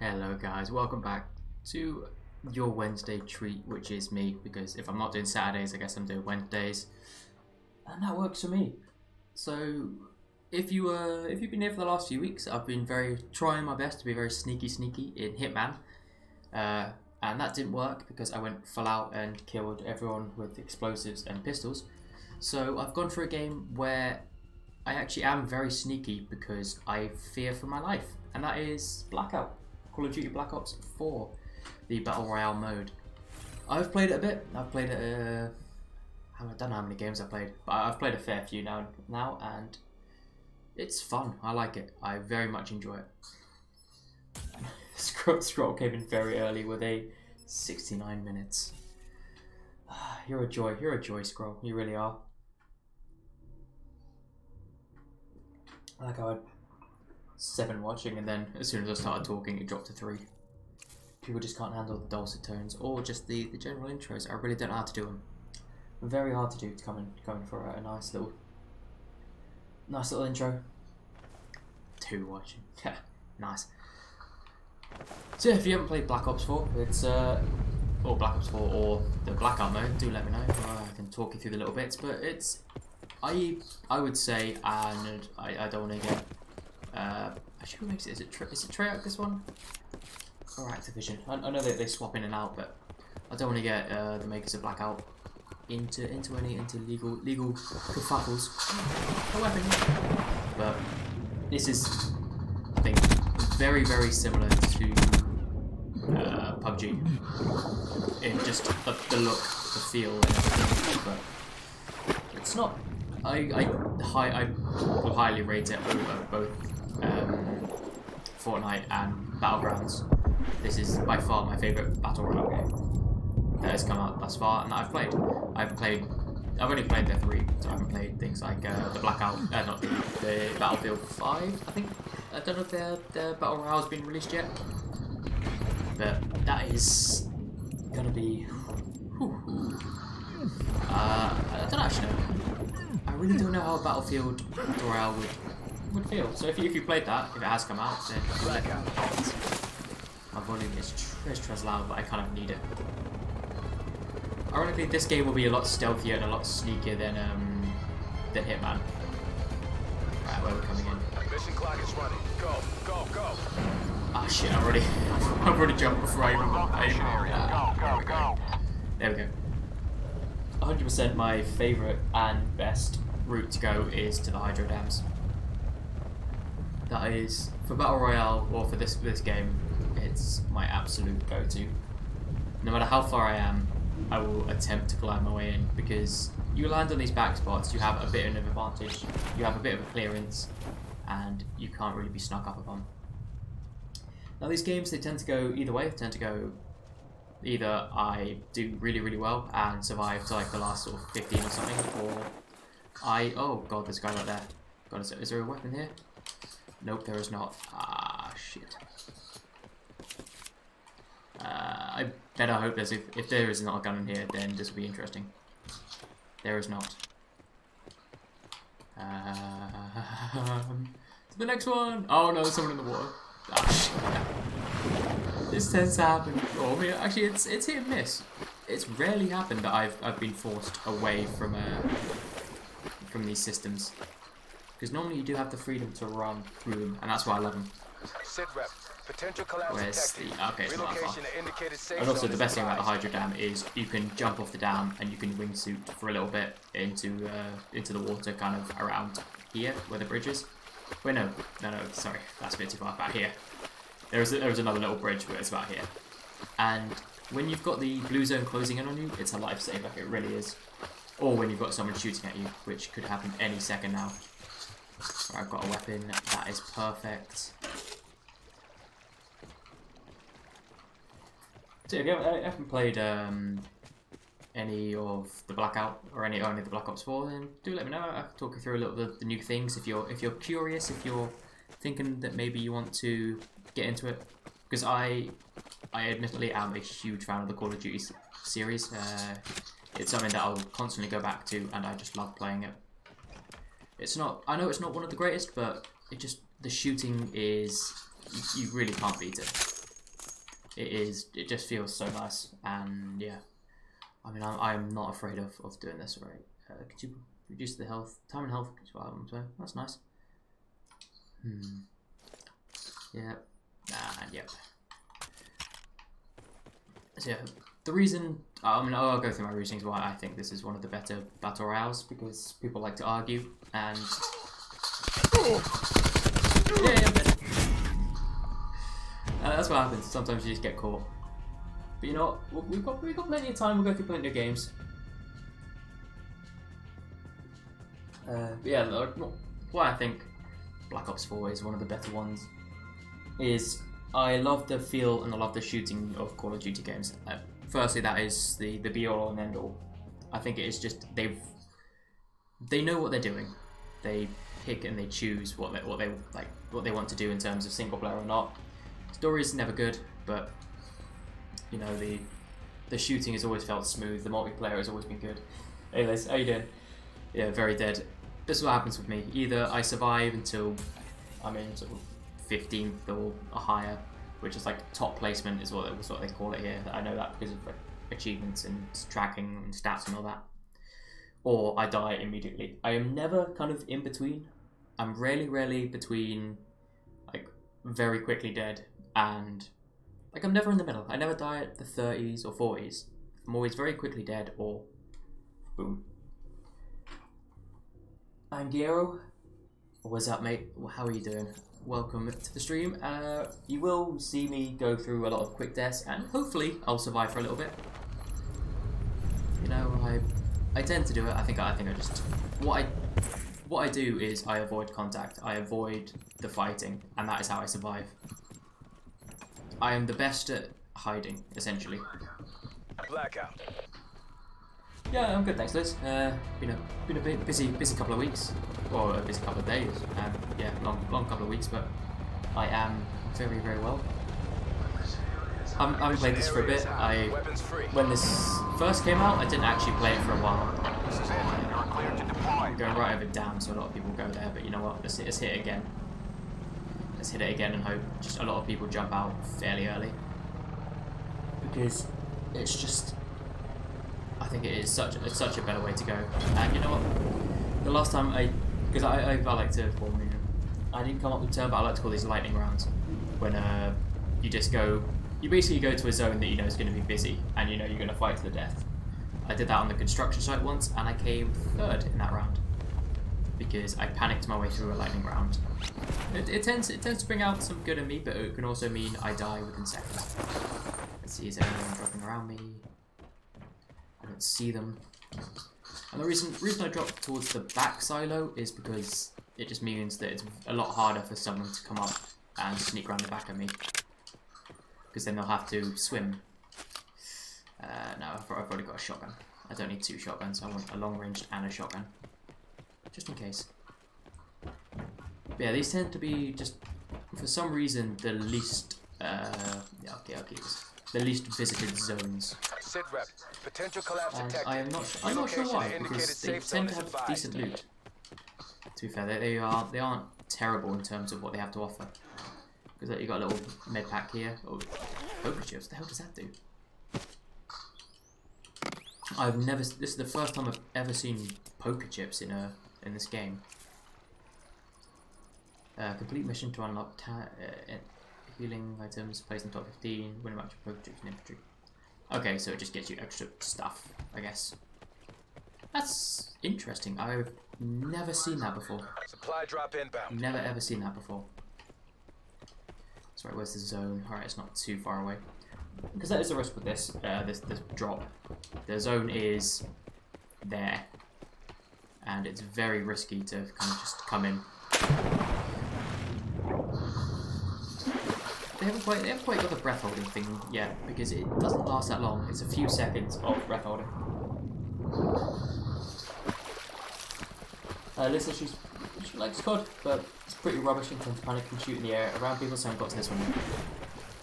Hello guys, welcome back to your Wednesday treat, which is me, because if I'm not doing Saturdays, I guess I'm doing Wednesdays, and that works for me. So if you've been here for the last few weeks, I've been trying my best to be very sneaky in Hitman, and that didn't work because I went full out and killed everyone with explosives and pistols. So I've gone for a game where I actually am very sneaky because I fear for my life, and that is Blackout. Call of Duty Black Ops 4, the Battle Royale mode. I've played it a bit. I've played it, I don't know how many games I've played, but I've played a fair few now, and it's fun. I like it. I very much enjoy it. Scroll came in very early with a 69 minutes. You're a joy, Scroll. You really are. I like how I had 7 watching, and then as soon as I started talking, it dropped to 3. People just can't handle the dulcet tones or just the general intros. I really don't know how to do them. Very hard to do to come in for a nice little intro. 2 watching. Nice. So yeah, if you haven't played Black Ops 4, it's or Black Ops 4 or the Blackout mode, do let me know. I can talk you through the little bits, but it's I would say, and I don't want to get actually, who makes it? Is it Treyarch, this one, or Activision? I know that they swap in and out, but I don't want to get the makers of Blackout into legal kerfuffles. A weapon. But this is, I think, very similar to PUBG in just the look, the feel, and everything. But it's not. I will highly rate it over both Fortnite and Battlegrounds. This is by far my favourite Battle Royale game that has come out thus far, and that I've played. I've only played the 3, so I haven't played things like the Blackout, not the Battlefield 5, I think. I don't know if their Battle Royale has been released yet, but that is gonna be. I don't actually know. I really don't know how Battlefield Royale would feel. So if you played that, if it has come out, then my volume is tres loud, but I kind of need it. Ironically, this game will be a lot stealthier and a lot sneakier than Hitman. Right, where we're coming in. Mission clock is running. Go. Ah shit! I've already jumped before I even. Go. There we go. 100% my favourite and best route to go is to the hydro dams. That is, for Battle Royale or for this game, it's my absolute go-to. No matter how far I am, I will attempt to climb my way in, because you land on these back spots, you have a bit of an advantage, you have a bit of a clearance, and you can't really be snuck up upon. Now these games, they tend to go either way. They tend to go either I do really well and survive to like the last sort of 15 or something, or oh god, there's a guy right there. God, is there a weapon here? Nope, there is not. Ah, shit. I better hope there's if there is not a gun in here, then this will be interesting. There is not. To the next one. Oh no, there's someone in the water. Ah, shit. This tends to happen. Or, I mean, actually, it's hit and miss. It's rarely happened that I've been forced away from these systems, because normally you do have the freedom to run through them, and that's why I love them. Sit rep. Potential collapse Where's the? detected. Okay, it's not that far. Indicated safe And also, zone the best thing about the advised. hydro dam is you can jump off the dam and you can wingsuit for a little bit into the water, kind of around here where the bridge is. Wait, no, sorry, that's a bit too far back here. There was another little bridge where it's about here, and when you've got the blue zone closing in on you, it's a lifesaver. It really is. Or when you've got someone shooting at you, which could happen any second now. Right, I've got a weapon. That is perfect. So if you haven't played any of the Blackout or any of the Black Ops 4, then do let me know. I can talk you through a little of the new things if you're curious, if you're thinking that maybe you want to get into it, because I admittedly am a huge fan of the Call of Duty series. It's something that I'll constantly go back to, and I just love playing it. I know it's not one of the greatest, but the shooting is, you really can't beat it. It just feels so nice, and yeah. I mean, I'm not afraid of doing this, right? Could you reduce the health, time and health? So that's nice. Yeah, and yep. So yeah, the reason I'll go through my reasons why I think this is one of the better battle royales, because people like to argue, and yeah, that's what happens. Sometimes you just get caught. But you know what? We've got plenty of time. We'll go through plenty of games. But yeah, why I think Black Ops 4 is one of the better ones is I love the feel and I love the shooting of Call of Duty games. Firstly, that is the be all and end all. I think it is just they know what they're doing. They pick and they choose what they want to do in terms of single player or not. Story is never good, but you know the shooting has always felt smooth. The multiplayer has always been good. Anyways, how you doing? Yeah, very dead. This is what happens with me. Either I survive until I'm in sort of 15th or higher, which is like top placement is what they call it here. I know that because of like achievements and tracking and stats and all that. Or I die immediately. I am never kind of in between. I'm rarely between like very quickly dead and like I'm never in the middle. I never die at the 30s or 40s. I'm always very quickly dead or boom. I'm Giero. What's up, mate? How are you doing? Welcome to the stream. You will see me go through a lot of quick deaths, and hopefully I'll survive for a little bit. You know, I tend to do it. I think I just what I do is I avoid contact. I avoid the fighting, and that is how I survive. I am the best at hiding, essentially. Blackout. Yeah, I'm good, thanks, Liz. Been a bit busy couple of weeks, or a busy couple of days. Yeah, long couple of weeks, but I am very well. I haven't played this for a bit. When this first came out, I didn't actually play it for a while. I'm going right over down, so a lot of people go there. But you know what? Let's hit it again. Let's hit it again and hope just a lot of people jump out fairly early, because it's just. I think it is such a better way to go. And you know what? The last time I like to, well, I didn't come up with the term, but I like to call these lightning rounds. When you basically go to a zone that you know is going to be busy, and you know you're going to fight to the death. I did that on the construction site once, and I came third in that round because I panicked my way through a lightning round. It tends to bring out some good in me, but it can also mean I die within seconds. Let's see, is anyone dropping around me? I don't see them. And the reason I dropped towards the back silo is because it just means that it's a lot harder for someone to come up and sneak around the back of me, because then they'll have to swim. No, I've already got a shotgun. I don't need 2 shotguns. I want a long range and a shotgun, just in case. But yeah, these tend to be just for some reason the least. Yeah, okay, I'll keep this. The least visited zones. Sit rep. Potential collapse And detected. I'm not sure why, because they tend to have decent loot. To be fair, they aren't terrible in terms of what they have to offer. Because you got a little med pack here. Oh, poker chips. What the hell does that do? This is the first time I've ever seen poker chips in this game. Complete mission to unlock healing items, placed in top 15, win a match of poker chips and infantry. Okay, so it just gets you extra stuff, I guess. That's interesting. I've never seen that before. Supply drop inbound. Never ever seen that before. Sorry, where's the zone? Alright, it's not too far away. Because that is a risk with this this drop. The zone is there, and it's very risky to kind of just come in. They haven't quite got the breath holding thing yet, because it doesn't last that long. It's a few seconds of breath holding. Lisa, she likes COD, but it's pretty rubbish in terms of panic and shoot in the air around people, so I haven't got to this one yet.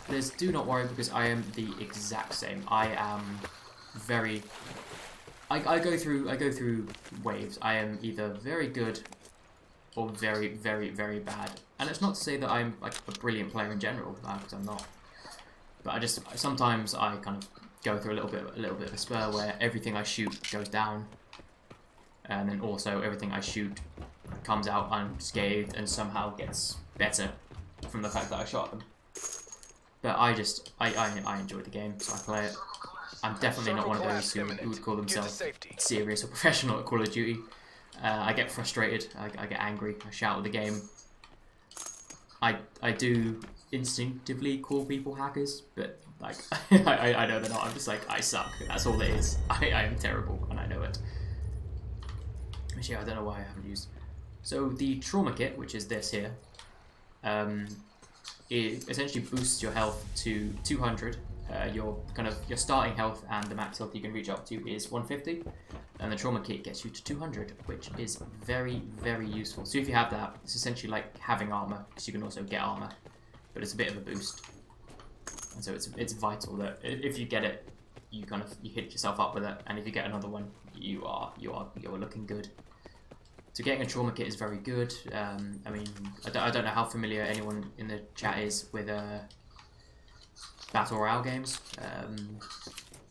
Liz, do not worry, because I am the exact same. I am very. I go through waves. I am either very good or very bad. And it's not to say that I'm like a brilliant player in general, because I'm not. But sometimes I kind of go through a little bit of a spur where everything I shoot goes down, and then also everything I shoot comes out unscathed and somehow gets better from the fact that I shot them. But I enjoy the game, so I play it. I'm definitely not one of those who would call themselves serious or professional at Call of Duty. I get frustrated, I get angry, I shout at the game. I do instinctively call people hackers, but like I know they're not. I'm just like, I suck. That's all it is. I am terrible, and I know it. Actually, I don't know why I haven't used. So the trauma kit, which is this here, it essentially boosts your health to 200. Your starting health and the max health you can reach up to is 150, and the trauma kit gets you to 200, which is very, very useful. So if you have that, it's essentially like having armor, because you can also get armor, but it's a bit of a boost. And so it's vital that if you get it, you hit yourself up with it, and if you get another one, you're looking good. So getting a trauma kit is very good. I mean, I don't know how familiar anyone in the chat is with Battle Royale games.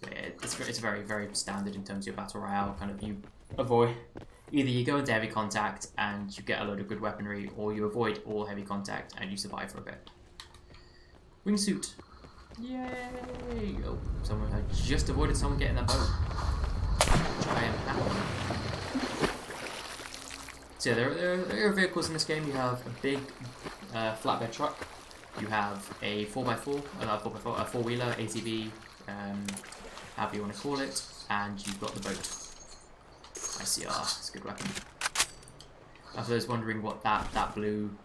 It's very, very standard in terms of your Battle Royale. Kind of, you avoid, either you go into heavy contact and you get a load of good weaponry, or you avoid all heavy contact and you survive for a bit. Wingsuit. Yay! Oh, I just avoided someone getting that boat. I am happy. So yeah, there are vehicles in this game. You have a big flatbed truck. You have a 4x4, a four-wheeler, ATV, however you want to call it, and you've got the boat. ICR, it's a good weapon. For those wondering what that blue,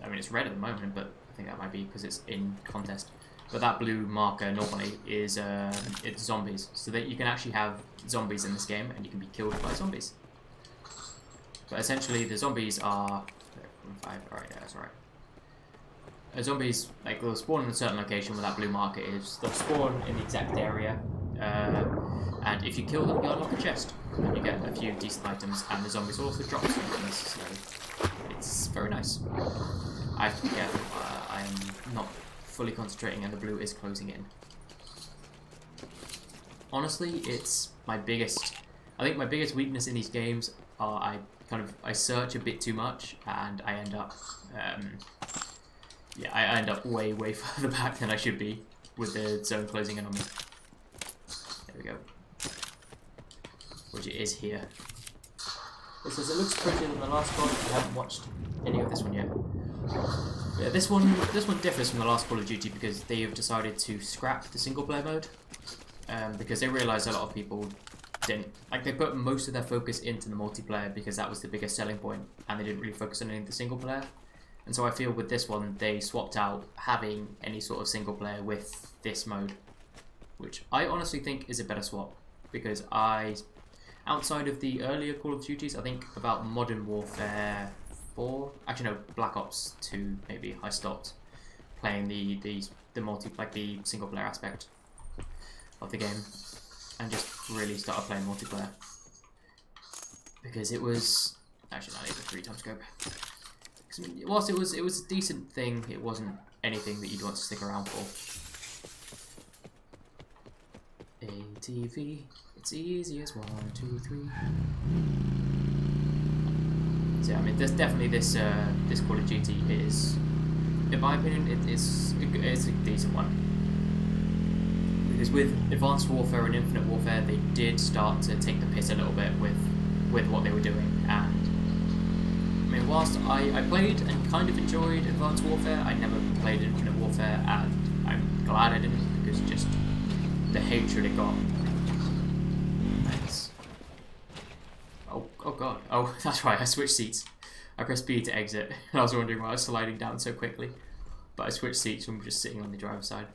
I mean it's red at the moment, but I think that might be because it's in contest. But that blue marker normally is it's zombies, so that you can actually have zombies in this game, and you can be killed by zombies. But essentially, the zombies are 5. Alright, yeah, that's alright. Zombies, like, they'll spawn in a certain location where that blue marker is. They'll spawn in the exact area, and if you kill them, you unlock a chest, and you get a few decent items. And the zombies also drop some items, so it's very nice. I have to be careful. I am not fully concentrating, and the blue is closing in. Honestly, it's my biggest. I think my biggest weakness in these games are I search a bit too much, and I end up. Yeah, I end up way, way further back than I should be with the zone closing in on me. There we go. Which it is here. It says it looks prettier than the last one. I haven't watched any of this one yet. Yeah, this one differs from the last Call of Duty because they have decided to scrap the single player mode. Because they realised a lot of people didn't, like, they put most of their focus into the multiplayer because that was the biggest selling point, and they didn't really focus on any of the single player. And so I feel with this one, they swapped out having any sort of single player with this mode, which I honestly think is a better swap, because outside of the earlier Call of Duties, I think about Modern Warfare 4, actually no, Black Ops 2 maybe, I stopped playing the single player aspect of the game, and just really started playing multiplayer, because it was, actually no, I need the 3 times scope. Whilst it was a decent thing, it wasn't anything that you'd want to stick around for. ATV, it's easy as 1, 2, 3. So yeah, I mean, there's definitely this Call of Duty is, in my opinion, it's a decent one. Because with Advanced Warfare and Infinite Warfare, they did start to take the piss a little bit with what they were doing, and I mean, whilst I played and kind of enjoyed Advanced Warfare, I never played Infinite Warfare, and I'm glad I didn't, because just the hatred it got. Oh god. Oh, that's right, I switched seats. I pressed B to exit, and I was wondering why I was sliding down so quickly. But I switched seats from just sitting on the driver's side.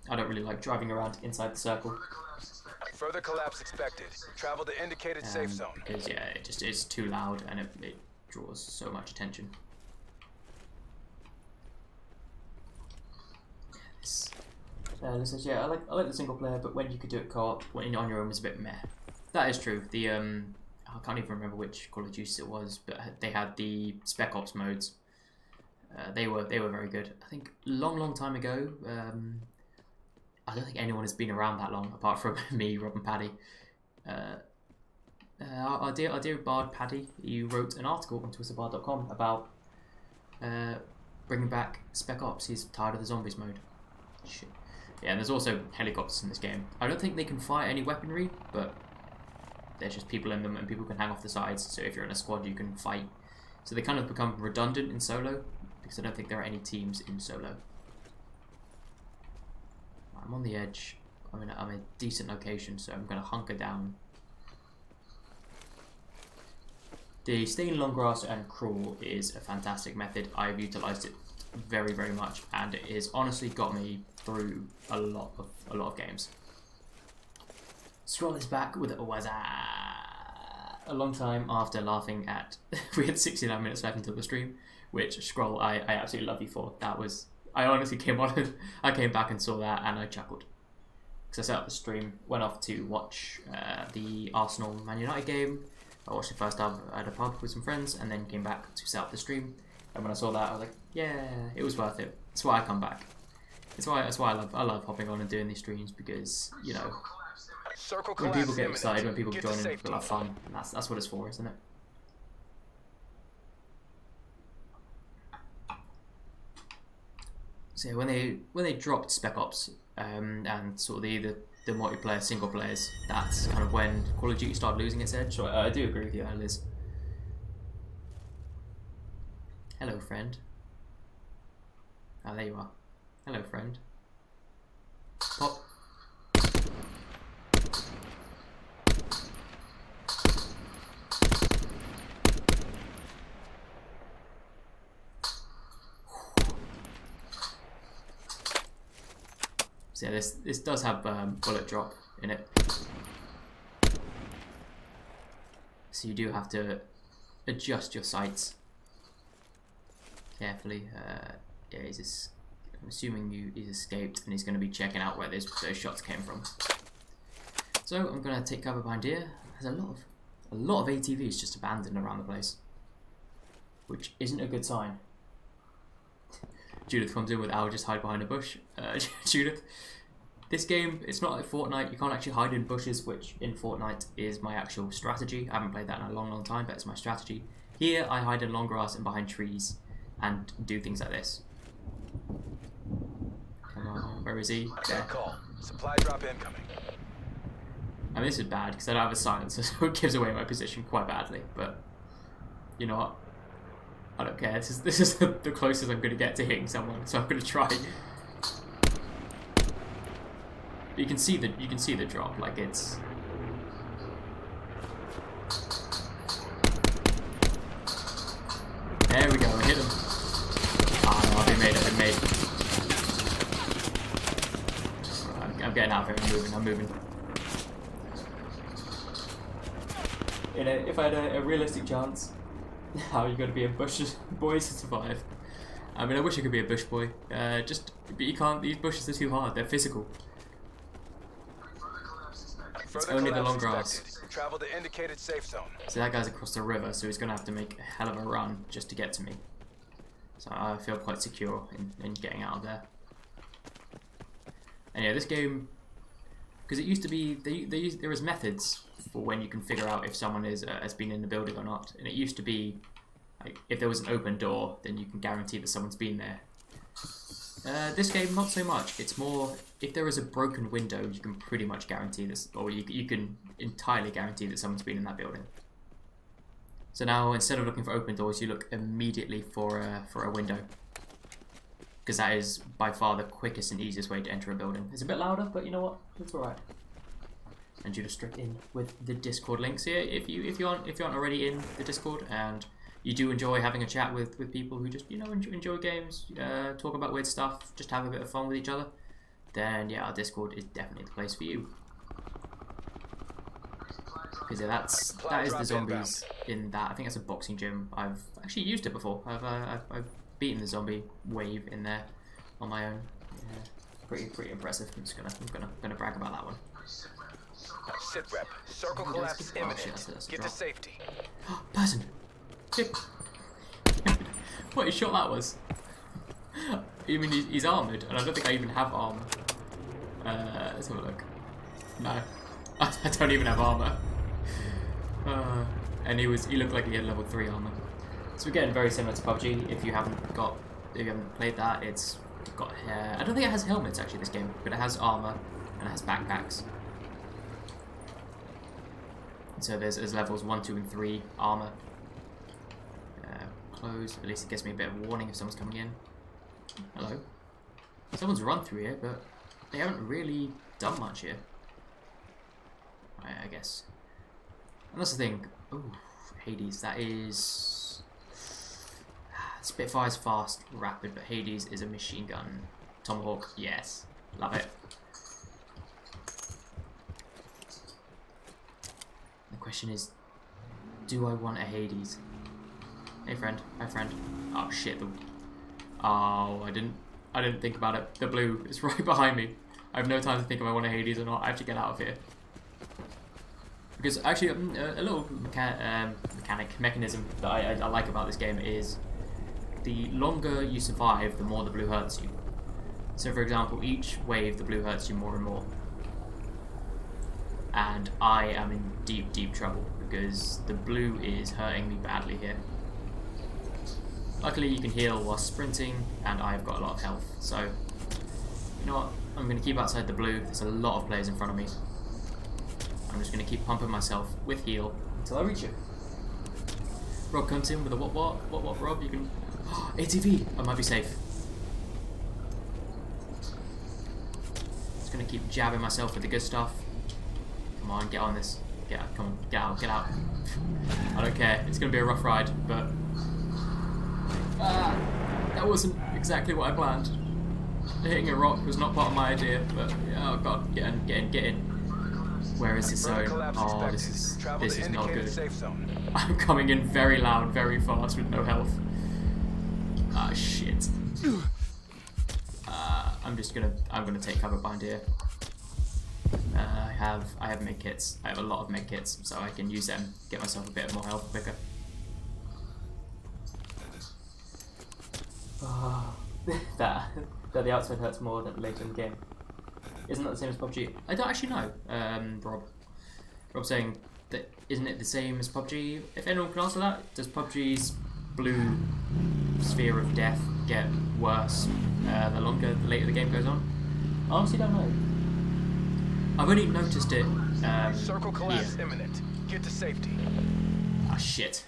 I don't really like driving around inside the circle. Further collapse expected. Travel to indicated safe zone. Because yeah, it's too loud, and it draws so much attention. This says, yeah, I like the single player, but when you could do it co-op, when on your own was a bit meh. That is true. The I can't even remember which Call of Duty it was, but they had the Spec Ops modes. They were very good. I think long time ago, I don't think anyone has been around that long apart from me, Rob and Paddy. Our dear Bard Paddy, you wrote an article on twistedbard.com about bringing back Spec Ops. He's tired of the zombies mode. Shit. Yeah, and there's also helicopters in this game. I don't think they can fire any weaponry, but there's just people in them and people can hang off the sides. So if you're in a squad, you can fight. So they kind of become redundant in solo because I don't think there are any teams in solo. I'm on the edge. I'm in a decent location, so I'm going to hunker down. The staying long grass and crawl is a fantastic method. I've utilised it very, very much, and it has honestly got me through a lot of games. Scroll is back with a long time after laughing at. We had 69 minutes left until the stream, which Scroll I absolutely love you for. That was, I honestly came on. I came back and saw that and I chuckled because I set up the stream, went off to watch the Arsenal Man United game. I watched the first half at a pub with some friends and then came back to set up the stream. And when I saw that, I was like, yeah, it was worth it. That's why I come back. That's why I love hopping on and doing these streams because, you know, when people get excited, when people join in, people have fun, and that's what it's for, isn't it? So yeah, when they dropped Spec Ops and sort of the multiplayer single players, that's kind of when Call of Duty started losing its edge. So I do agree with you, Liz. Hello, friend. Oh, there you are. Hello, friend. Pop. So yeah, this does have bullet drop in it. So you do have to adjust your sights carefully. Yeah, I'm assuming he's escaped and he's going to be checking out where those shots came from. So I'm going to take cover behind here. There's a lot of ATVs just abandoned around the place, which isn't a good sign. Judith comes in with "I'll just hide behind a bush." Judith, this game, it's not like Fortnite. You can't actually hide in bushes, which in Fortnite is my actual strategy. I haven't played that in a long time, but it's my strategy. Here, I hide in long grass and behind trees and do things like this. Come on, where is he? There. Call. Supply drop incoming. I mean, this is bad because I don't have a silencer, so it gives away my position quite badly. But you know what? I don't care. This is the closest I'm going to get to hitting someone, so I'm going to try. You can see the drop, like it's. There we go. I hit him. Ah, no, I've been made. I'm getting out of here. I'm moving. If I had a realistic chance, how are you going to be a bush boy to survive? I mean, I wish I could be a bush boy. But you can't. These bushes are too hard. They're physical. It's only the long grass. Travel to indicated safe zone. So that guy's across the river, so he's going to have to make a hell of a run just to get to me. So I feel quite secure in getting out of there. And yeah, this game, because it used to be, there was methods for when you can figure out if someone has been in the building or not. And it used to be, like, if there was an open door, then you can guarantee that someone's been there. This game, not so much. It's more, if there is a broken window, you can pretty much guarantee this, or you can entirely guarantee that someone's been in that building. So now, instead of looking for open doors, you look immediately for a window, because that is by far the quickest and easiest way to enter a building. It's a bit louder, but you know what? It's all right. And you just straight in with the Discord links here. If you aren't already in the Discord and you do enjoy having a chat with people who just, you know, enjoy games, talk about weird stuff, just have a bit of fun with each other, then yeah, our Discord is definitely the place for you. Because yeah, that is the zombies in that. I think that's a boxing gym. I've actually used it before. I've beaten the zombie wave in there on my own. Yeah, pretty impressive. I'm gonna brag about that one. Sit rep. Circle collapse imminent. Get to safety. Person. What a shot that was. I mean, he's armoured, and I don't think I even have armour. Let's have a look. No, I don't even have armor. And he looked like he had level 3 armor. So we're getting very similar to PUBG. If you haven't played that, it's got hair. I don't think it has helmets actually this game, but it has armor and it has backpacks. So there's levels 1, 2, and 3 armor. Closed. At least it gives me a bit of warning if someone's coming in. Hello. Someone's run through here, but they haven't really done much here. I guess. And that's the thing. Ooh, Hades. That is. Spitfire's fast, rapid, but Hades is a machine gun. Tomahawk, yes. Love it. The question is, do I want a Hades? Hey friend, hi friend. Oh shit, oh, I didn't think about it. The blue is right behind me. I have no time to think if I want a Hades or not. I have to get out of here. Because actually, a little mechanism that I like about this game is the longer you survive, the more the blue hurts you. So for example, each wave the blue hurts you more and more. And I am in deep, deep trouble because the blue is hurting me badly here. Luckily you can heal while sprinting and I've got a lot of health. So, you know what, I'm going to keep outside the blue. There's a lot of players in front of me. I'm just going to keep pumping myself with heal until I reach it. Rob comes in with a what, Rob? You can... ATV! I might be safe. Just going to keep jabbing myself with the good stuff. Come on, get on this. Get out, come on, get out, get out. I don't care, it's going to be a rough ride, but... that wasn't exactly what I planned. Hitting a rock was not part of my idea, but oh god, get in. Where is this zone? Oh, this is not good. I'm coming in very loud, very fast with no health. Ah, shit. I'm gonna take cover behind here. I have med kits. I have a lot of med kits, so I can use them, get myself a bit more health quicker. Oh, that the outside hurts more than later in the game. Isn't that the same as PUBG? I don't actually know. Rob's saying that isn't it the same as PUBG? If anyone can answer that, does PUBG's blue sphere of death get worse the later the game goes on? I honestly don't know. I've only noticed it Circle collapse here. imminent. Get to safety. Ah shit!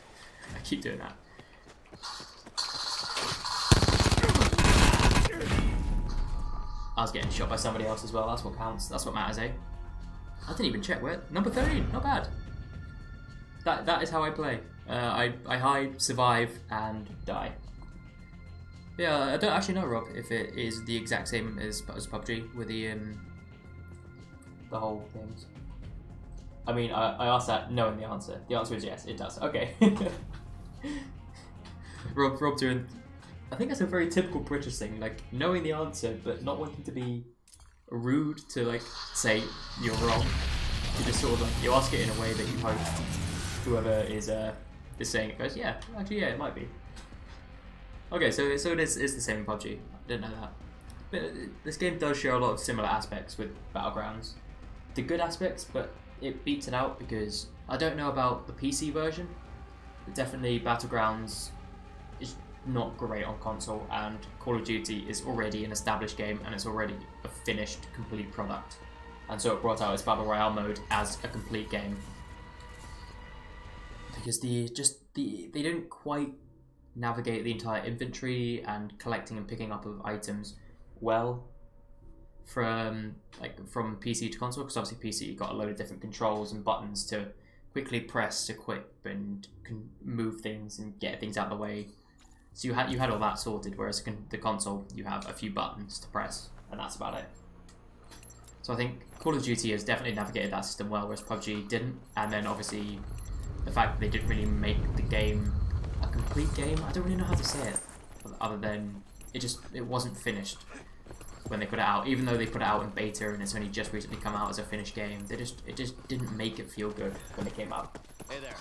I keep doing that. I was getting shot by somebody else as well, that's what counts, that's what matters, eh? I didn't even check where. Number 13, not bad. That is how I play. I hide, survive, and die. Yeah, I don't actually know, Rob, if it is the exact same as PUBG with the whole things. I mean, I asked that knowing the answer. The answer is yes, it does. Okay. Rob doing... I think that's a very typical British thing, like knowing the answer but not wanting to be rude to like say you're wrong. You just sort of like you ask it in a way that you hope whoever is saying it goes, yeah, actually yeah, it might be. Okay, so it is the same in PUBG. I didn't know that. But this game does share a lot of similar aspects with Battlegrounds. The good aspects, but it beats it out because I don't know about the PC version, but definitely Battlegrounds is not great on console, and Call of Duty is already an established game and it's already a finished, complete product. And so it brought out its Battle Royale mode as a complete game. Because they didn't quite navigate the entire inventory and collecting and picking up of items well from PC to console, because obviously PC you got a load of different controls and buttons to quickly press, equip, and move things and get things out of the way. So you had all that sorted, whereas the console you have a few buttons to press and that's about it. So I think Call of Duty has definitely navigated that system well, whereas PUBG didn't. And then obviously the fact that they didn't really make the game a complete game, I don't really know how to say it, other than it wasn't finished when they put it out. Even though they put it out in beta and it's only just recently come out as a finished game, it just didn't make it feel good when it came out. Hey there.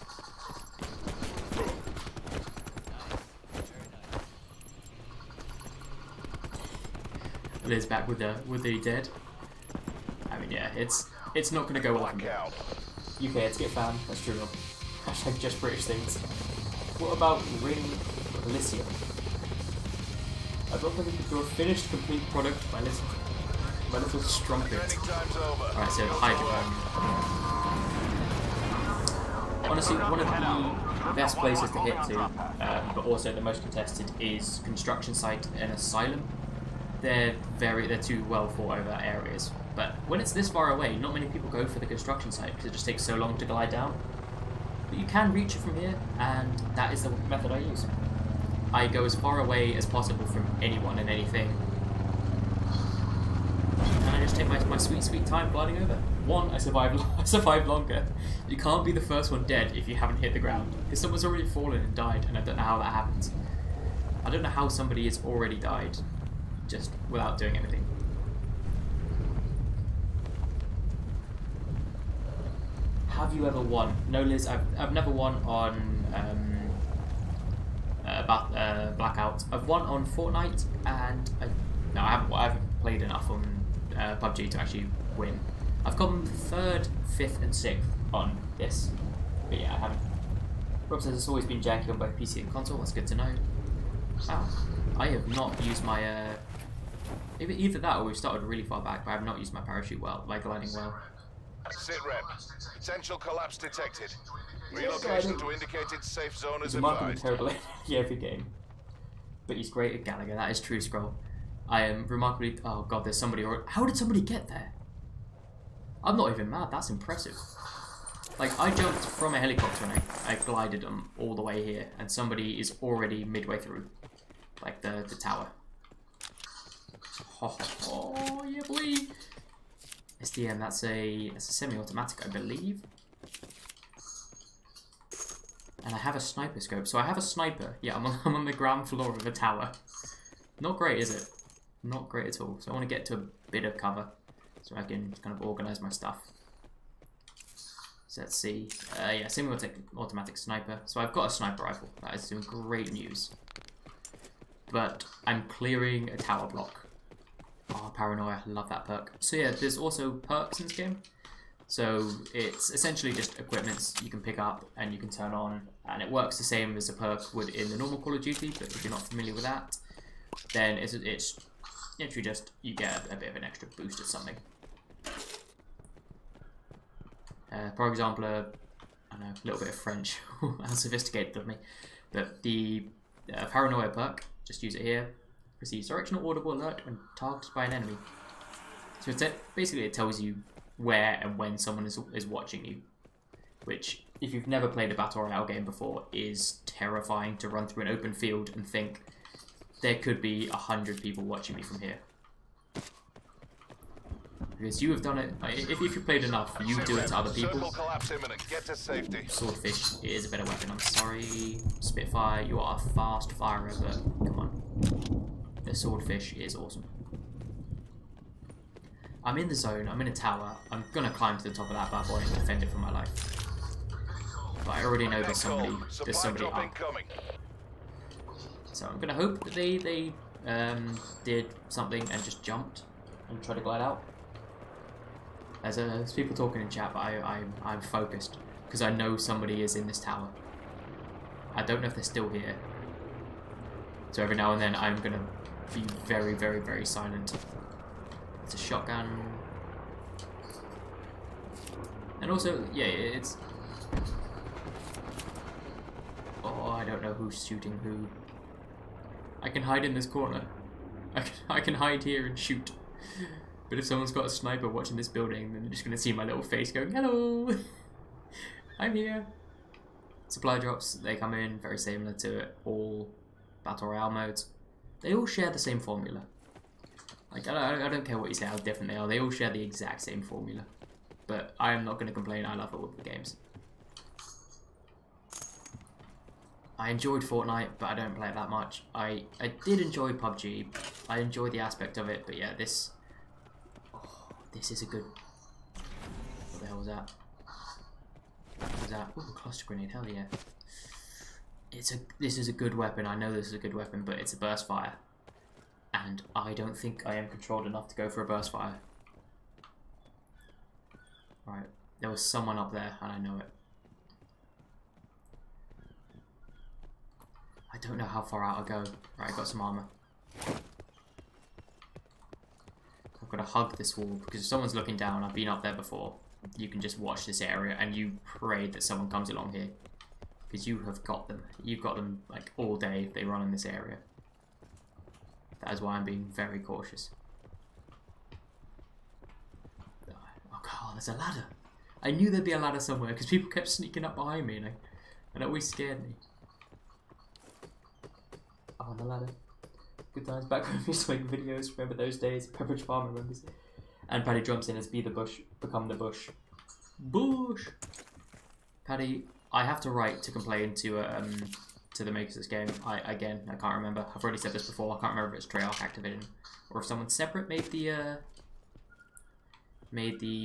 Liz back with the dead. mean, yeah, it's not going to go well from here. UK, let's get fan. That's true. Hashtag just British things. What about Ring Elysium? I don't think we could do a finished, complete product by listening. My little strumpet. Alright, so Hydrogram. Honestly, one of the best places to hit to, but also the most contested, is construction site and asylum. They're too well thought over areas. But when it's this far away, not many people go for the construction site because it just takes so long to glide down. But you can reach it from here, and that is the method I use. I go as far away as possible from anyone and anything. And I just take my sweet, sweet time gliding over. One, I survive longer. You can't be the first one dead if you haven't hit the ground. Because someone's already fallen and died, and I don't know how that happens. I don't know how somebody has already died just without doing anything. Have you ever won? No, Liz, I've never won on Blackout. I've won on Fortnite, and I haven't played enough on PUBG to actually win. I've gotten 3rd, 5th, and 6th on this, but yeah, I haven't. Rob says it's always been janky on both PC and console. That's good to know. Wow, I have not used my either that or we've started really far back, but I have not used my parachute well, like gliding well. Sit rep. Potential collapse detected. Relocation to indicated safe zone is remarkably advised. terrible every game. But he's great at Gallagher, that is true, Scroll. I am remarkably... Oh god, there's somebody... How did somebody get there? I'm not even mad, that's impressive. Like, I jumped from a helicopter and I glided them all the way here, and somebody is already midway through. Like, the tower. Oh, yeah, boy! SDM, that's a semi-automatic, I believe. And I have a sniper scope, so I have a sniper. Yeah, I'm on the ground floor of a tower. Not great, is it? Not great at all. So I want to get to a bit of cover, so I can kind of organise my stuff. So let's see. Yeah, semi-automatic sniper. So I've got a sniper rifle. That is some great news. But I'm clearing a tower block. Oh, Paranoia, love that perk. So yeah, there's also perks in this game. So it's essentially just equipments you can pick up and you can turn on, and it works the same as a perk would in the normal Call of Duty, but if you're not familiar with that, then it's literally just, you get a bit of an extra boost at something. For example, I don't know, a little bit of French, how sophisticated of me, but the Paranoia perk, just use it here. Receives directional audible alert when targeted by an enemy. So basically it tells you where and when someone is watching you, which, if you've never played a Battle Royale game before, is terrifying to run through an open field and think there could be 100 people watching me from here. Because you have done it, like, if you've played enough, you do it to other people. Get to safety. Swordfish is a better weapon, I'm sorry. Spitfire, you are a fast firer, but come on. The Swordfish is awesome. I'm in the zone, I'm in a tower, I'm gonna climb to the top of that bad boy and defend it for my life. But I already know there's somebody up. So I'm gonna hope that they did something and just jumped and tried to glide out. There's people talking in chat, but I'm focused because I know somebody is in this tower. I don't know if they're still here. So every now and then I'm gonna be very, very, very silent. It's a shotgun. And also, yeah, it's... Oh, I don't know who's shooting who. I can hide in this corner. I can hide here and shoot. But if someone's got a sniper watching this building, then they're just going to see my little face going, hello! I'm here! Supply drops, they come in very similar to all Battle Royale modes. They all share the same formula. Like, I don't care what you say, how different they are. They all share the exact same formula. But I am not going to complain. I love all of the games. I enjoyed Fortnite, but I don't play it that much. I did enjoy PUBG. I enjoy the aspect of it, but yeah, this is a good... What the hell was that? What was that? Ooh, a cluster grenade. Hell yeah. This is a good weapon. I know this is a good weapon, but it's a burst fire. And I don't think I am controlled enough to go for a burst fire. Right, there was someone up there, and I know it. I don't know how far out I go. Right, I got some armor. I've got to hug this wall, because if someone's looking down, I've been up there before. You can just watch this area, and you pray that someone comes along here. Because you have got them. You've got them, like, all day if they run in this area. That is why I'm being very cautious. Oh god, there's a ladder. I knew there'd be a ladder somewhere because people kept sneaking up behind me and it always scared me. Oh, the ladder. Good times back when we used to make videos. Remember those days? Pepperidge Farm remembers. And Paddy jumps in as be the bush, become the bush. Bush! Paddy, I have to write to complain to the makers of this game. I can't remember. I've already said this before. I can't remember if it's Treyarch, Activision, or if someone separate made the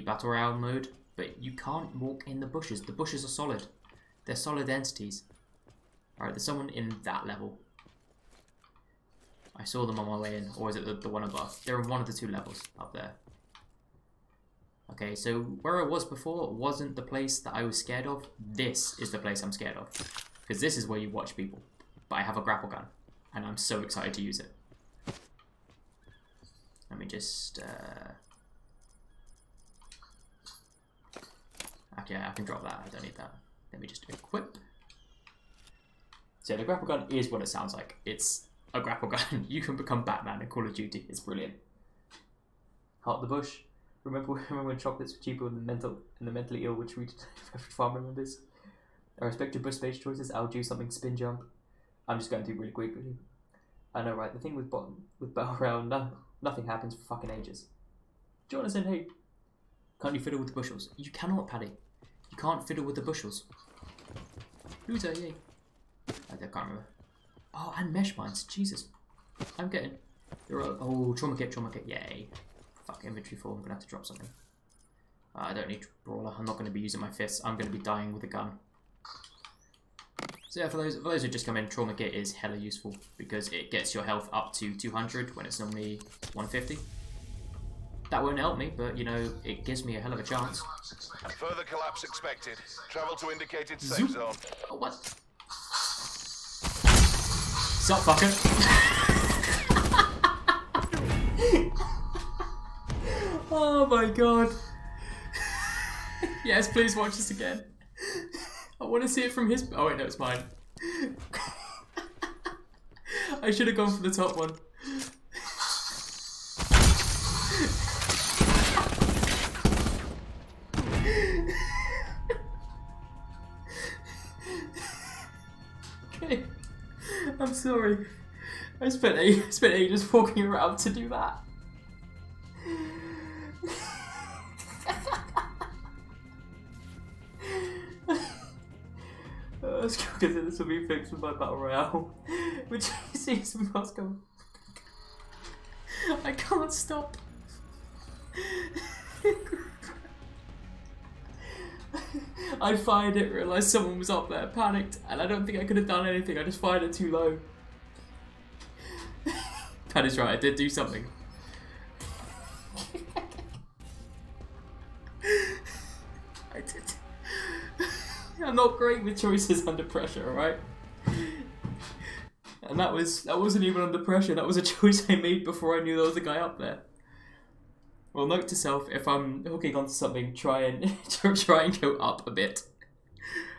Battle Royale mode. But you can't walk in the bushes. The bushes are solid. They're solid entities. Alright, there's someone in that level. I saw them on my way in. Or is it the one above? They're in one of the two levels up there. Okay, so where I was before wasn't the place that I was scared of. This is the place I'm scared of. Because this is where you watch people. But I have a grapple gun. And I'm so excited to use it. Let me just... Okay, I can drop that. I don't need that. Let me just equip. So the grapple gun is what it sounds like. It's a grapple gun. You can become Batman in Call of Duty. It's brilliant. Heart of the Bush. Remember when chocolates were cheaper than the mentally ill, which we farm members? I respect your bush stage choices. I'll do something spin jump. I'm just going through really quickly. I know, right? The thing with Battle Royale, nothing happens for fucking ages. Jonathan, hey, can't you fiddle with the bushels? You cannot, Paddy. You can't fiddle with the bushels. Who's that? Yay. I can't remember. Oh, and mesh mines. Jesus. I'm getting. There are. Oh, trauma kit. Yay. Fuck, inventory full. I'm gonna have to drop something. I don't need brawler. I'm not going to be using my fists. I'm going to be dying with a gun. So yeah, for those who just come in, trauma kit is hella useful because it gets your health up to 200 when it's normally 150. That won't help me, but you know, it gives me a hell of a chance. Further collapse expected. Travel to indicated safe zone. Oh, what? Sup, fucker? Oh my god. Yes, please watch this again. I want to see it from his... Oh wait, no, it's mine. I should have gone for the top one. Okay. I'm sorry. I spent ages walking around to do that. Because this will be fixed with my Battle Royale, which seems we must go. I can't stop. I fired it, realised someone was up there, panicked, and I don't think I could have done anything. I just fired it too low. That is right, I did do something. I did. I'm not great with choices under pressure, alright? And that wasn't even under pressure, that was a choice I made before I knew there was a guy up there. Well, note to self, if I'm hooking onto something, try and go up a bit.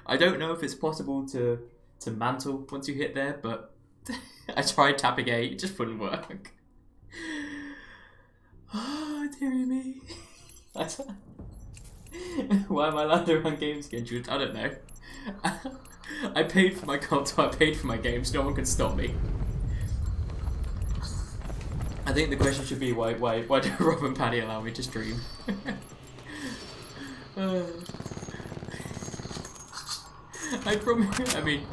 I don't know if it's possible to mantle once you hit there, but I tried tapping A, it just wouldn't work. Oh, dearie me. Why am I allowed to run games again? I don't know. I paid for my content, I paid for my games, no one can stop me. I think the question should be why do Rob and Paddy allow me to stream? I promise. I mean,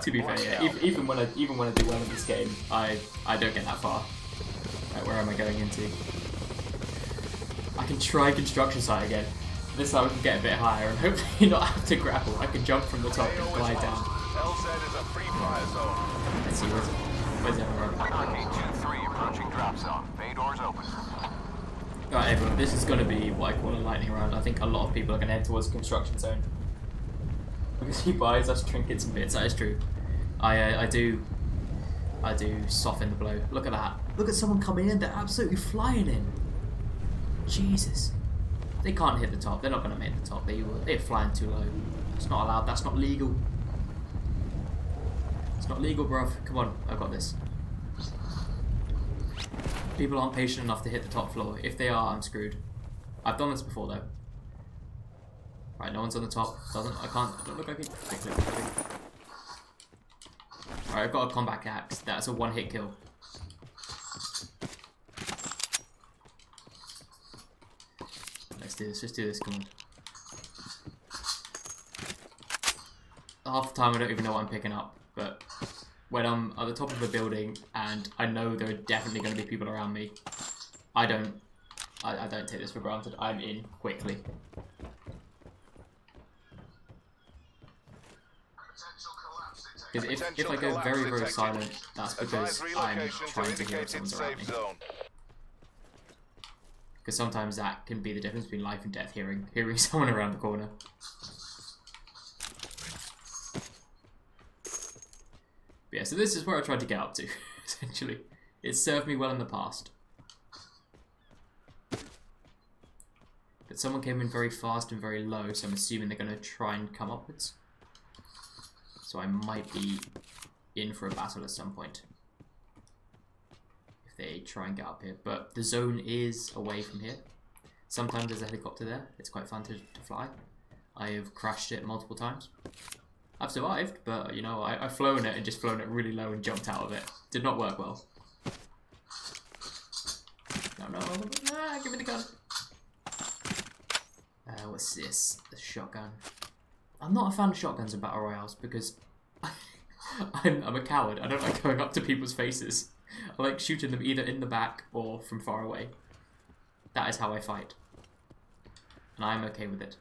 to be fair, yeah, even when I do well in this game, I don't get that far. Right, where am I going into? I can try construction site again. This time I can get a bit higher and hopefully not have to grapple. I can jump from the top and glide down. LZ is a free fire zone. Let's see where's everyone? Arcade 2-3 approaching drop zone. Bay doors open. Right, everyone, this is going to be what I call a lightning round. I think a lot of people are going to head towards the construction zone. Because he buys us trinkets and bits, that is true. I do soften the blow. Look at that. Look at someone coming in, they're absolutely flying in. Jesus. They can't hit the top, they're not going to make the top. They're flying too low. It's not allowed, that's not legal. It's not legal, bruv. Come on, I've got this. People aren't patient enough to hit the top floor. If they are, I'm screwed. I've done this before though. Right, no one's on the top. I don't look like it. Alright, I've got a combat axe. That's a one-hit kill. Let's do this, come on. Half the time I don't even know what I'm picking up, but when I'm at the top of a building and I know there are definitely going to be people around me, I don't take this for granted. I'm in quickly. Because if I go very, very silent, that's because I'm trying to hear if someone's around me. Because sometimes that can be the difference between life and death, hearing someone around the corner. But yeah, so this is where I tried to get up to, essentially. It served me well in the past. But someone came in very fast and very low, so I'm assuming they're going to try and come upwards. So I might be in for a battle at some point. If they try and get up here. But the zone is away from here. Sometimes there's a helicopter there. It's quite fun to fly. I have crashed it multiple times. I've survived, but you know, I've flown it and just flown it really low and jumped out of it. Did not work well. No, give me the gun. What's this? The shotgun. I'm not a fan of shotguns in Battle Royales because I'm a coward. I don't like going up to people's faces. I like shooting them either in the back or from far away. That is how I fight. And I'm okay with it.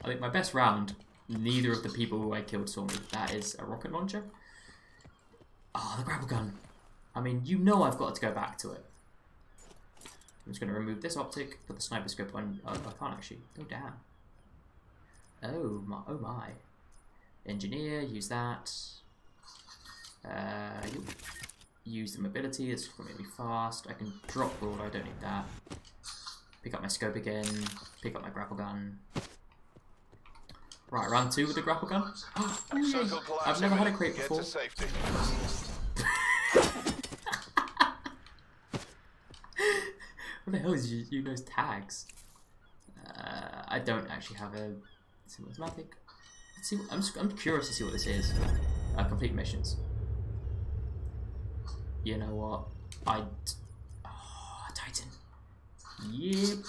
I think my best round, neither of the people who I killed saw me. That is a rocket launcher. Oh, the grapple gun. I mean, you know I've got to go back to it. I'm just going to remove this optic, put the sniper scope on. Oh, I can't actually. Oh, damn. Oh my. Engineer, use that. Use the mobility, it's going to make me fast. I can drop broad, I don't need that. Pick up my scope again, pick up my grapple gun. Right, round 2 with the grapple gun. Oh, I've never had a crate before. What the hell is you those tags? I don't actually have a automatic. Let's see. I'm curious to see what this is. Complete missions. You know what? Titan. Yep.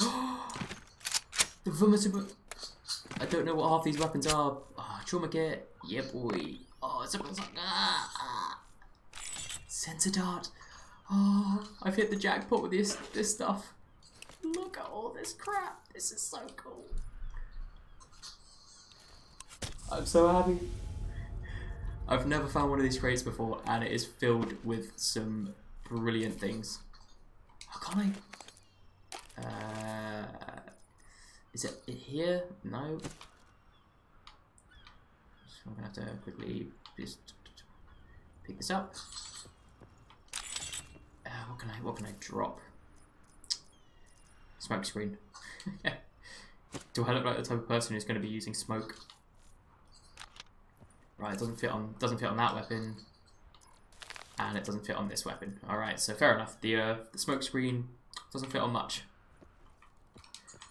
The vomitable. I don't know what half these weapons are. Trauma kit. Yeah, boy. It's like sensor dart. I've hit the jackpot with this stuff. Look at all this crap. This is so cool. I'm so happy. I've never found one of these crates before, and it is filled with some brilliant things. How can I? Is it here? No. So I'm gonna have to quickly just pick this up. What can I drop? Smoke screen. Do I look like the type of person who's going to be using smoke? Right, it doesn't fit on that weapon, and it doesn't fit on this weapon. All right, so fair enough. The smoke screen doesn't fit on much,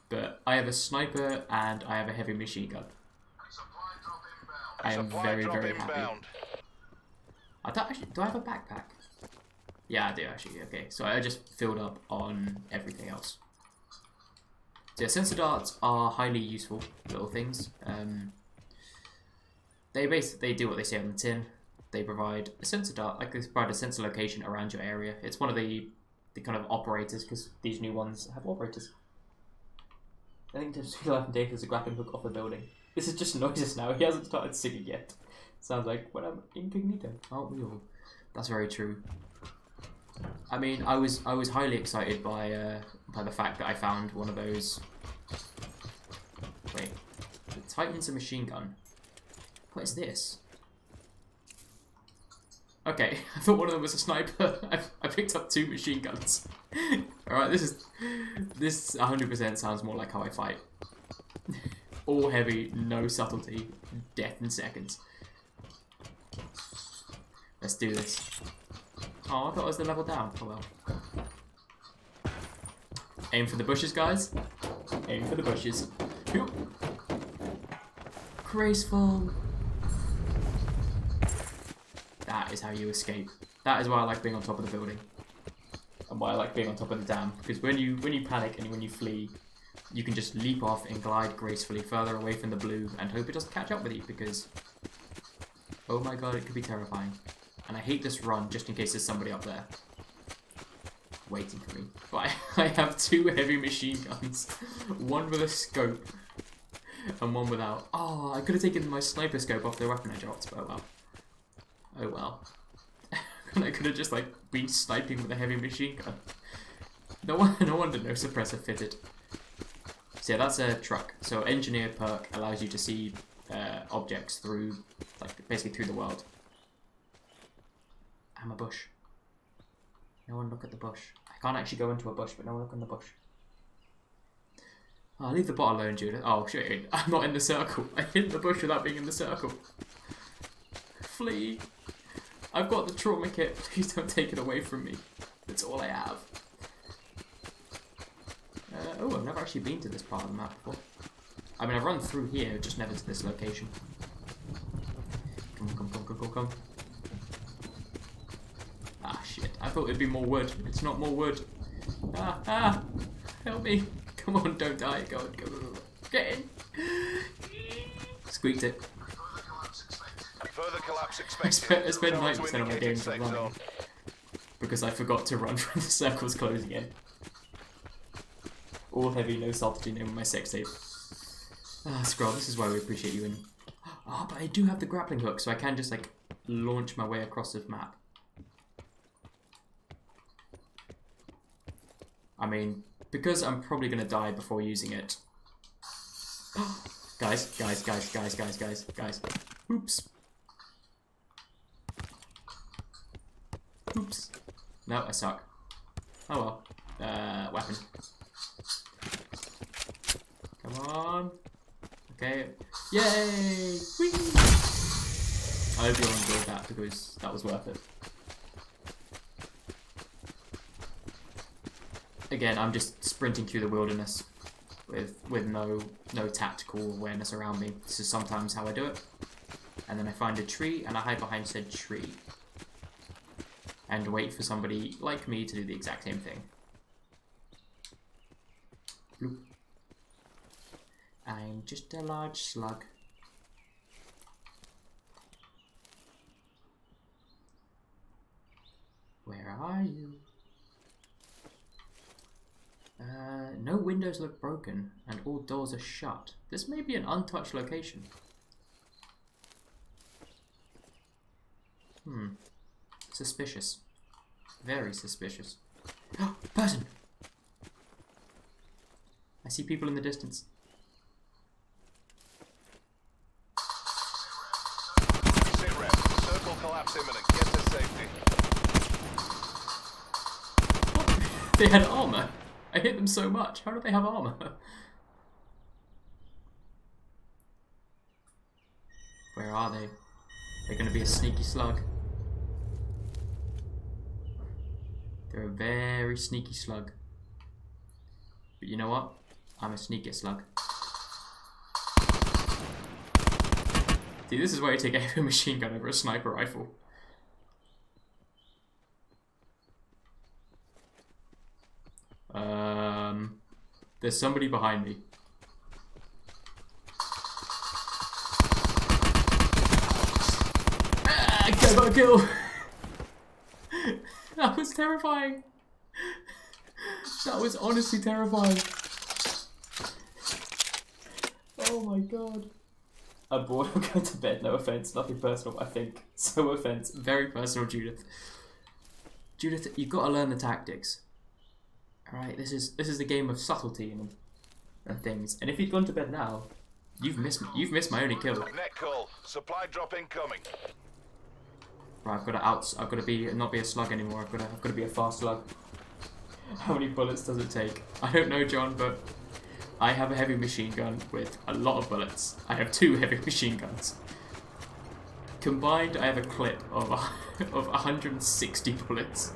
but I have a sniper and I have a heavy machine gun. I am very, very happy. Do I have a backpack? Yeah, I do actually. Okay, so I just filled up on everything else. So yeah, sensor darts are highly useful little things. They do what they say on the tin. They provide a sensor dart, like they provide a sensor location around your area. It's one of the kind of operators, because these new ones have operators. I think just life and death is a grappling hook off the building. This is just noises now. He hasn't started singing yet. Sounds like when I'm incognito, aren't we all? That's very true. I mean, I was highly excited by the fact that I found one of those. Wait, the Titan's a machine gun. What is this? Okay, I thought one of them was a sniper. I picked up 2 machine guns. Alright, this 100% sounds more like how I fight. All heavy, no subtlety, death in seconds. Let's do this. Oh, I thought it was the level down. Oh well. Aim for the bushes, guys. Aim for the bushes. Graceful. That is how you escape. That is why I like being on top of the building. And why I like being on top of the dam. Because when you panic and when you flee, you can just leap off and glide gracefully further away from the blue and hope it doesn't catch up with you, because oh my god, it could be terrifying. And I hate this run just in case there's somebody up there waiting for me. But I have 2 heavy machine guns. One with a scope and one without. Oh, I could have taken my sniper scope off the weapon I dropped, but oh well. Oh well. And I could have just like been sniping with a heavy machine gun. No wonder no suppressor fitted. So yeah, that's a truck. So engineer perk allows you to see objects through, like basically through the world. I'm a bush. No one look at the bush. I can't actually go into a bush, but no one look in the bush. Oh, leave the bot alone, Judith. Oh shit, I'm not in the circle. I hit the bush without being in the circle. Flee. I've got the trauma kit. Please don't take it away from me. That's all I have. Oh, I've never actually been to this part of the map before. I mean, I've run through here, just never to this location. Come. Ah, shit. I thought it'd be more wood. It's not more wood. Ah! Help me. Come on, don't die. Go on, go. Get in. Squeaked it. Further collapse expected. I spent 90% of my games running because I forgot to run when the circle's closing in. All heavy, no subtlety, name of my sex tape. Ah, Scroll, this is why we appreciate you in. Ah, but I do have the grappling hook, so I can just like launch my way across the map. I mean, because I'm probably gonna die before using it. Guys. Oops. Oops. No, I suck. Oh well. Weapon. Come on. Okay. Yay! Whee! I hope you all enjoyed that because that was worth it. Again, I'm just sprinting through the wilderness with no tactical awareness around me. This is sometimes how I do it. And then I find a tree and I hide behind said tree. And wait for somebody like me to do the exact same thing. Bloop. I'm just a large slug. Where are you? No windows look broken, and all doors are shut. This may be an untouched location. Suspicious. Very suspicious. Person! I see people in the distance. Sit rep. Circle collapse imminent. Get to safety. What? They had armor. I hit them so much. How do they have armor? Where are they? They're going to be a sneaky slug. They're a very sneaky slug. But you know what? I'm a sneaky slug. See, this is why you take a heavy machine gun over a sniper rifle. There's somebody behind me. Ah, I got a kill! That was terrifying. That was honestly terrifying. Oh my god. I'm bored, I'm going to bed, no offense, nothing personal, I think. So offense, very personal, Judith. Judith, you've got to learn the tactics. Alright, this is a game of subtlety and things. And if you'd gone to bed now, you've missed my only kill. Net call. Supply drop incoming. Right, I've got to not be a slug anymore. I've got to be a fast slug. How many bullets does it take? I don't know, John, but I have a heavy machine gun with a lot of bullets. I have 2 heavy machine guns. Combined, I have a clip of 160 bullets.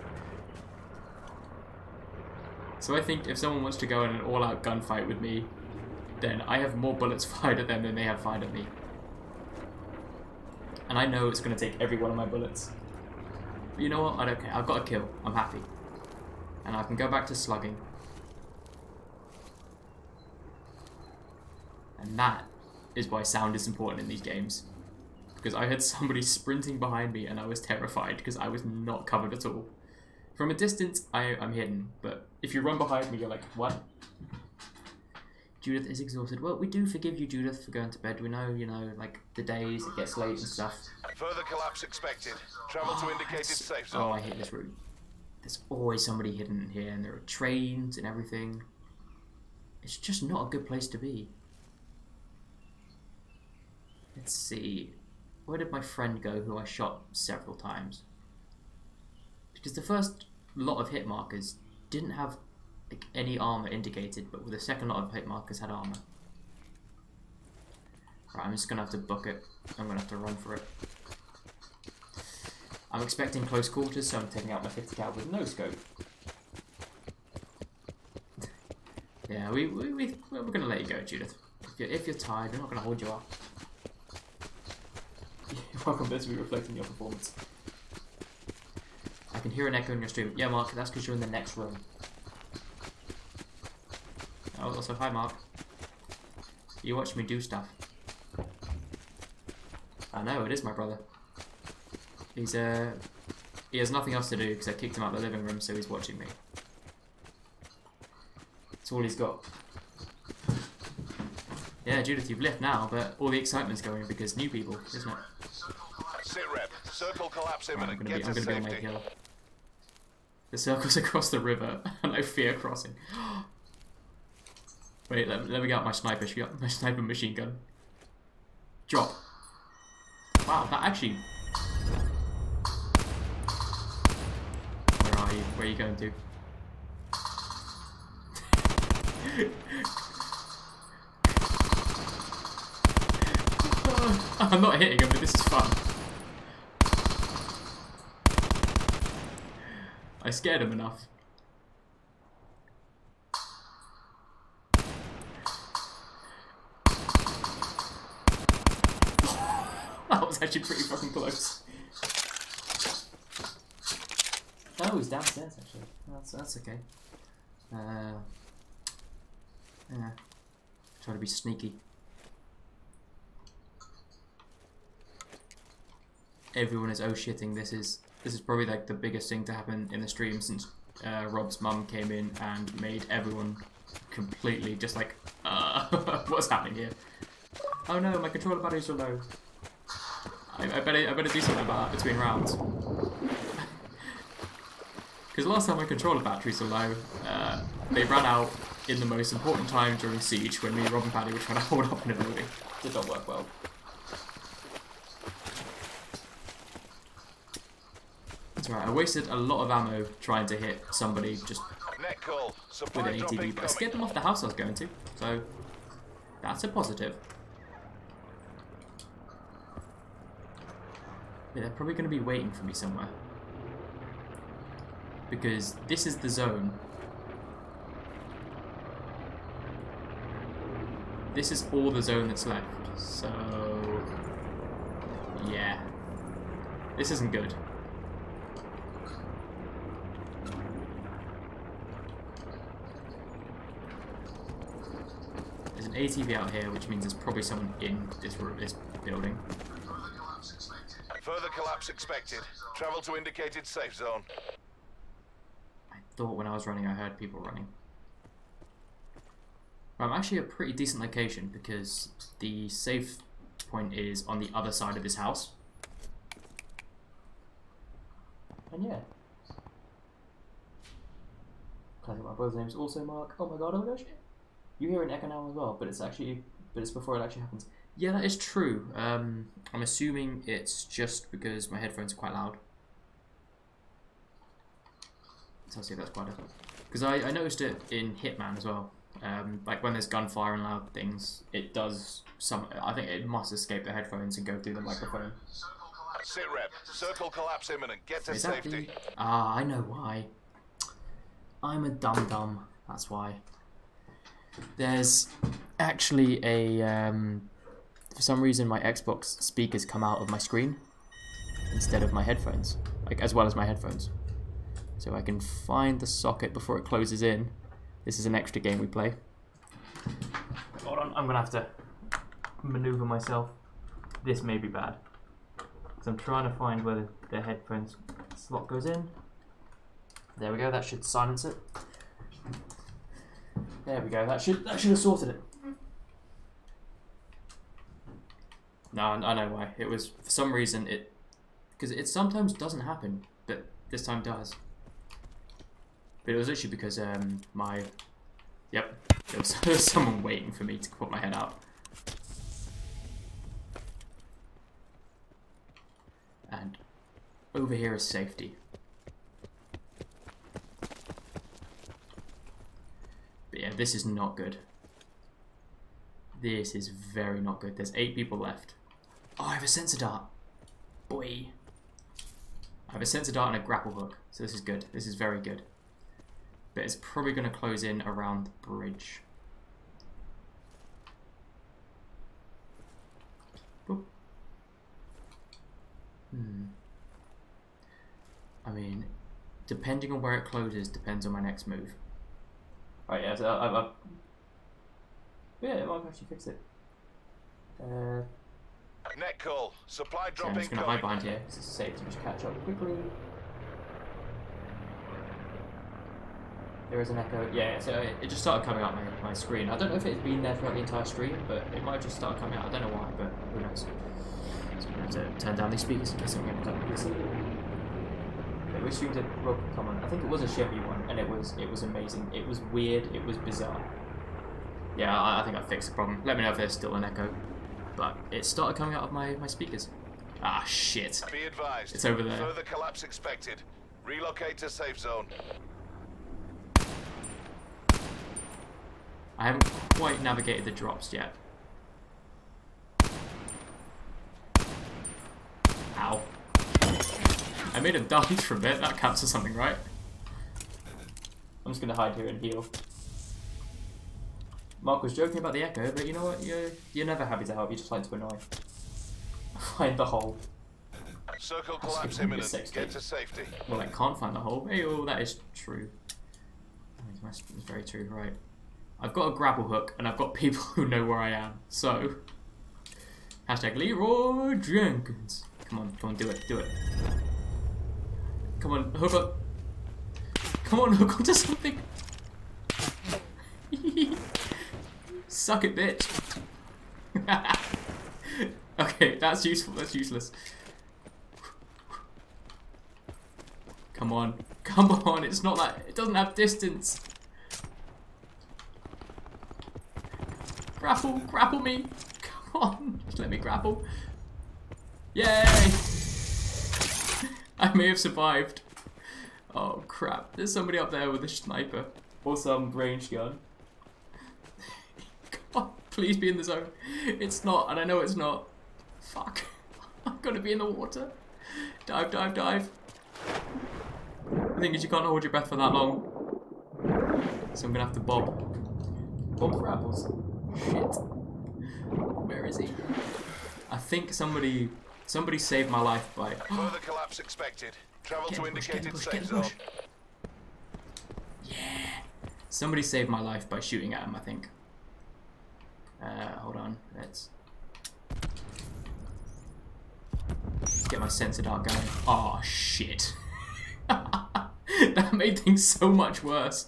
So I think if someone wants to go in an all-out gunfight with me, then I have more bullets fired at them than they have fired at me. And I know it's going to take every one of my bullets. But you know what? I don't care. I've got a kill. I'm happy. And I can go back to slugging. And that is why sound is important in these games. Because I had somebody sprinting behind me and I was terrified because I was not covered at all. From a distance, I'm hidden. But if you run behind me, you're like, what? Judith is exhausted. Well, we do forgive you, Judith, for going to bed. We know, you know, like, the days, it gets late and stuff. Further collapse expected. Travel to indicated safe zone. Oh, I hate this route. There's always somebody hidden in here, and there are trains and everything. It's just not a good place to be. Let's see. Where did my friend go who I shot several times? Because the first lot of hit markers didn't have like any armor indicated, but with the second lot of hit markers had armor. Right, I'm just gonna have to book it. I'm gonna have to run for it. I'm expecting close quarters, so I'm taking out my 50 cal with no scope. Yeah, we're gonna let you go, Judith. If you're tired, we're not gonna hold you up. You're welcome to be reflecting your performance. I can hear an echo in your stream. Yeah, Mark, that's because you're in the next room. Oh, also, hi, Mark. You watch me do stuff. I know, it is my brother. He has nothing else to do because I kicked him out of the living room, so he's watching me. That's all he's got. Yeah, Judith, you've left now, but all the excitement's going because new people, isn't it? Sit rep. Circle collapse Right, imminent. I'm Get gonna to be on my safety. kill. The circle's across the river, and I fear crossing. Wait, let me get out my sniper machine gun. Drop. Wow, that actually. Where are you? Where are you going to? I'm not hitting him, but this is fun. I scared him enough. That was actually pretty fucking close. Oh, he's downstairs actually. That's okay. Yeah. Try to be sneaky. Everyone is oh-shitting. This is probably like the biggest thing to happen in the stream since Rob's mum came in and made everyone completely just like, what's happening here? Oh no, my controller batteries are low. I better do something about that between rounds. Because last time my controller batteries were low, they ran out in the most important time during Siege when me, Rob and Paddy were trying to hold up in a building. Did not work well. That's right, I wasted a lot of ammo trying to hit somebody just Net call. with Supply an drop ATV, but I scared them off the house I was going to, so that's a positive. Yeah, they're probably going to be waiting for me somewhere. Because this is the zone. This is all the zone that's left, so yeah. This isn't good. There's an ATV out here, which means there's probably someone in this building. Further collapse expected. Travel to indicated safe zone. I thought when I was running I heard people running. Well, I'm actually a pretty decent location because the safe point is on the other side of this house. And yeah, I think my brother's name's also Mark. Oh my god, oh my gosh. You hear an echo now as well, but it's before it actually happens. Yeah, that is true. I'm assuming it's just because my headphones are quite loud. So I'll see if that's quite a... Because I noticed it in Hitman as well. Like when there's gunfire and loud things, it does some... I think it must escape the headphones and go through the microphone. Sit rep. Circle collapse imminent. Get to safety. Ah, I know why. I'm a dum-dum. That's why. There's actually a... for some reason my Xbox speakers come out of my screen instead of my headphones. Like, as well as my headphones. So I can find the socket before it closes in. This is an extra game we play. Hold on, I'm going to have to maneuver myself. This may be bad. Because I'm trying to find where the headphones slot goes in. There we go, that should silence it. There we go, that should have sorted it. No, I know why. It was, for some reason, because it sometimes doesn't happen, but this time does. But it was actually because yep, there was someone waiting for me to put my head out. And over here is safety. But yeah, this is not good. This is very not good. There's 8 people left. Oh, I have a sensor dart. Boy. I have a sensor dart and a grapple hook. So this is good. This is very good. But it's probably going to close in around the bridge. Boop. I mean, depending on where it closes, depends on my next move. Right, yeah, so yeah, it might actually fix it. Net call. Supply drop I'm just going to incoming. hide behind here, because it's safe to just catch up quickly. There is an echo. Yeah, so it just started coming out my screen. I don't know if it's been there throughout the entire stream, but it might just start coming out. I don't know why, but who knows. So I'm going to have to turn down these speakers in case I'm going to come PC. Yeah, we streamed a Rogue Common. I think it was a Chevy one, and it was amazing. It was weird. It was bizarre. Yeah, I think I fixed the problem. Let me know if there's still an echo. But it started coming out of my speakers. Ah, shit. Be advised. It's over there. Further collapse expected. Relocate to safe zone. I haven't quite navigated the drops yet. Ow. I made a dodge for a bit. That counts as something, right? I'm just going to hide here and heal. Mark was joking about the echo, but you know what? You're never happy to help. You just like to annoy. Find the hole. Circle collapse imminent. Get to safety. Well, I can't find the hole. Hey, oh, that is true. That's very true, right. I've got a grapple hook, and I've got people who know where I am. So, hashtag Leroy Jenkins. Come on, do it. Come on, hook up. Come on, hook onto something. Suck it, bitch. Okay, that's useful. That's useless. Come on. It's not that. It doesn't have distance. Grapple me. Come on. Just let me grapple. Yay! I may have survived. Oh crap. There's somebody up there with a sniper. Or some ranged gun. Come on. Please be in the zone. It's not, and I know it's not. Fuck. I'm gonna be in the water. Dive. The thing is, you can't hold your breath for that long. So I'm gonna have to bob. Bob for apples. Shit. Where is he? I think somebody saved my life by... Further collapse expected. Travel to indicated safe zone. Yeah. Somebody saved my life by shooting at him, I think. Hold on. Let's get my sensor dart going. Oh, shit. That made things so much worse.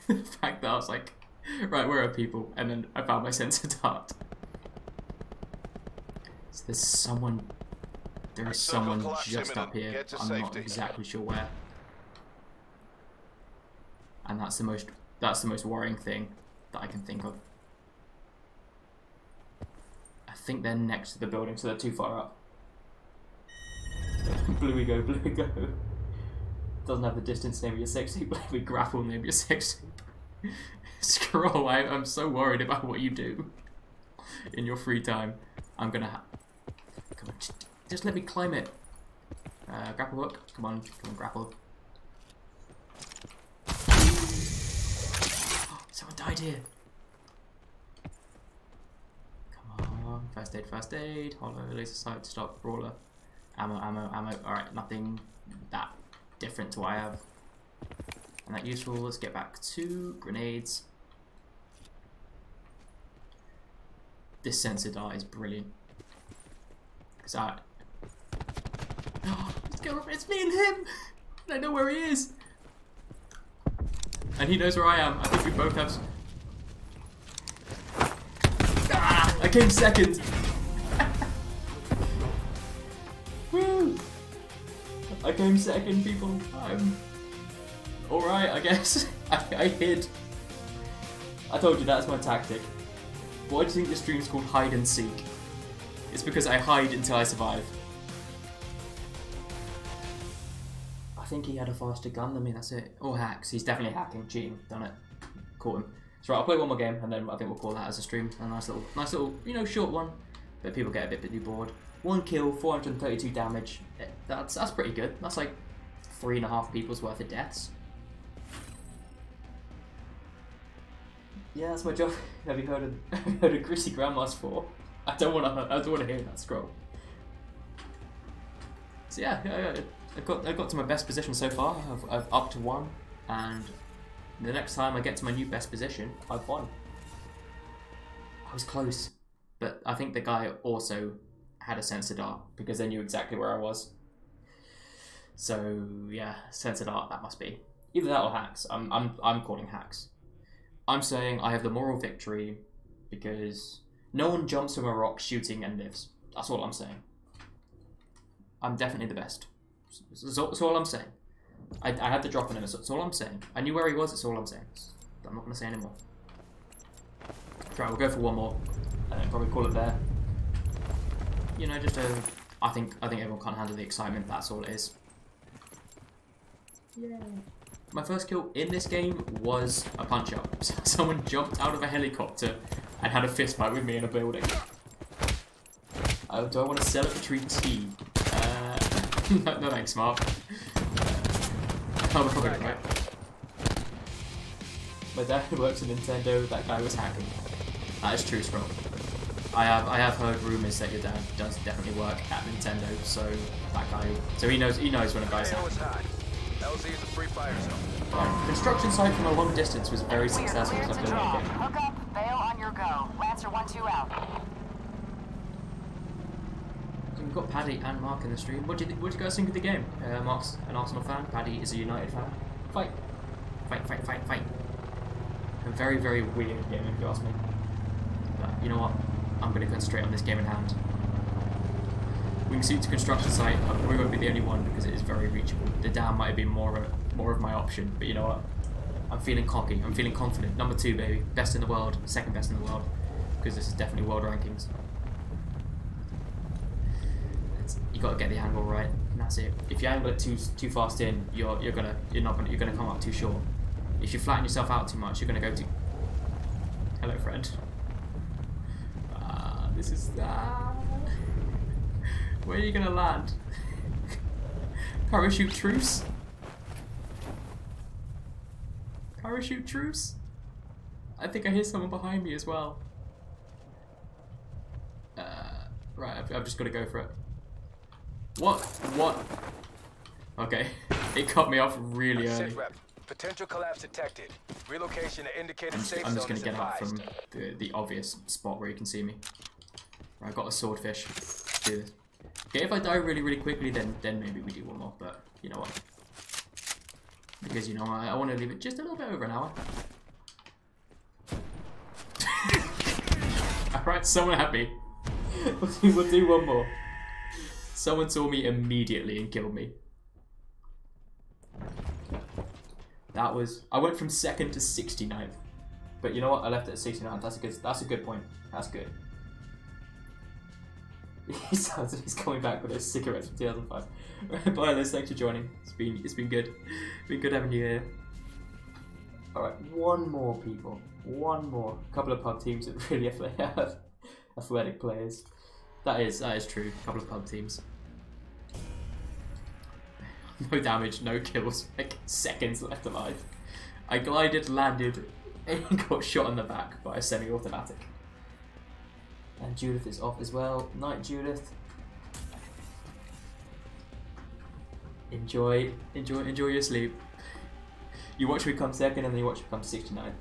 The fact that I was like, right, where are people? And then I found my sensor dart. So there's someone just up here. I'm not exactly sure where. and that's the most worrying thing that I can think of. I think they're next to the building, so they're too far up. Bluey go, Bluey go. Doesn't have the distance name of your sex tape, Bluey grapple name of your sex tape. Scroll, I'm so worried about what you do in your free time. I'm gonna come on, just let me climb it. Grapple hook, come on, grapple. Someone died here. Come on, first aid, hollow, laser sight, stop, brawler. Ammo. Alright, nothing that different to what I have. And that useful, let's get back to grenades. This sensor dart is brilliant. Because it's me and him! I know where he is! And he knows where I am. I think we both have... Ah! I came second! Woo! I came second, people. I'm... alright, I guess. I hid. I told you that's my tactic. Why do you think this stream's called hide and seek? It's because I hide until I survive. I think he had a faster gun than me, that's it. Or hacks. He's definitely hacking, cheating, done it. Caught him. So right, I'll play one more game and then I think we'll call that as a stream. A nice little, you know, short one. But people get a bit bored. 1 kill, 432 damage. That's pretty good. That's like 3.5 people's worth of deaths. Yeah, that's my job. Have you heard of Gritty Grandma's 4? I don't want to hear that scroll. So yeah, I got to my best position so far. I've up to 1, and the next time I get to my new best position, I've won. I was close, but I think the guy also had a sensor dart because they knew exactly where I was. So yeah, sensor dart, that must be either that or hacks. I'm calling hacks. I'm saying I have the moral victory because no one jumps from a rock shooting and lives. That's all I'm saying. I'm definitely the best. That's all I'm saying. I had the drop on him, that's all I'm saying. I knew where he was, that's all I'm saying. I'm not going to say anymore. Right, we'll go for one more and then probably call it there. You know, just I think everyone can't handle the excitement, that's all it is. Yeah. My first kill in this game was a punch-up. Someone jumped out of a helicopter and had a fist fight with me in a building. Do I want to celebratory tea? No thanks, Mark. I'm probably right. My dad works at Nintendo, that guy was hacking. That is true, Scroll. I have heard rumours that your dad does definitely work at Nintendo, so that guy, so he knows when a guy's hacking. LZ is a free fire zone. Construction site from a long distance was very successful. Hook up, bail on your go. Lancer 1-2 out. So we've got Paddy and Mark in the stream. What do you guys think of the game? Mark's an Arsenal fan. Paddy is a United fan. Fight. A very, very weird game if you ask me. But you know what? I'm going to concentrate on this game in hand. Wingsuit to construction site, I probably won't be the only one because it is very reachable. The dam might have been more of my option, but you know what? I'm feeling cocky, I'm feeling confident. Number 2, baby. Best in the world, second best in the world. Because this is definitely world rankings. You got to get the angle right, and that's it. If you angle it too fast in, you're gonna come up too short. If you flatten yourself out too much, you're gonna go too... Hello, friend. This is... Where are you gonna land? Parachute truce? Parachute truce? I think I hear someone behind me as well. Right, I've just got to go for it. What? Okay, it cut me off really early. Potential collapse detected. Relocation to indicated safe zone. I'm just going to get out from the obvious spot where you can see me. Right, I've got a swordfish. Let's do this. Okay, if I die really quickly, then maybe we do one more, but you know what? Because, you know, I want to leave it just a little bit over an hour. Alright, someone happy. We'll do one more. Someone saw me immediately and killed me. That was... I went from 2nd to 69th. But you know what? I left it at 69th. That's a good point. That's good. He sounds like he's coming back with those cigarettes from 2005. Bye, Liz. Thanks for joining. It's been good. Been good having you here. Alright, one more, people. One more. A couple of pub teams that really have athletic players. That is true. A couple of pub teams. No damage, no kills. Like seconds left alive. I glided, landed, and got shot in the back by a semi-automatic. And Judith is off as well. Night, Judith. Enjoy your sleep. You watch me come 2nd and then you watch me come 69.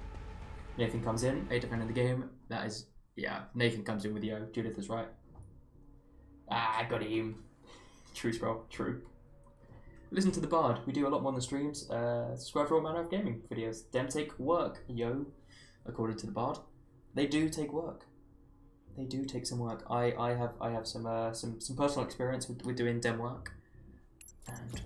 Nathan comes in, 8th friend in the game. That is, yeah, Nathan comes in with Yo. Judith is right. Ah, I got him. True scroll, true. Listen to the Bard. We do a lot more than streams. Subscribe for all manner of gaming videos. Them take work, yo. According to the Bard, they do take work. They do take some work. I have some personal experience with doing dem work, and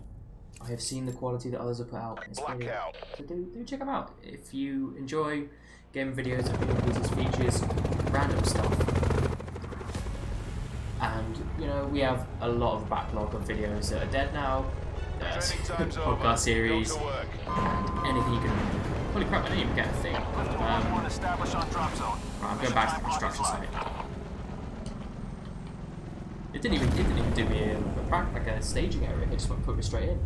I have seen the quality that others have put out. Blackout. So do check them out if you enjoy gaming videos, opinion pieces, features, random stuff. And you know, we have a lot of backlog of videos that are dead now. Podcast series, and anything you can. Holy crap! I didn't even get a thing. Right, I'm going back to the construction site. It didn't even do me like a staging area. It just went put me straight in.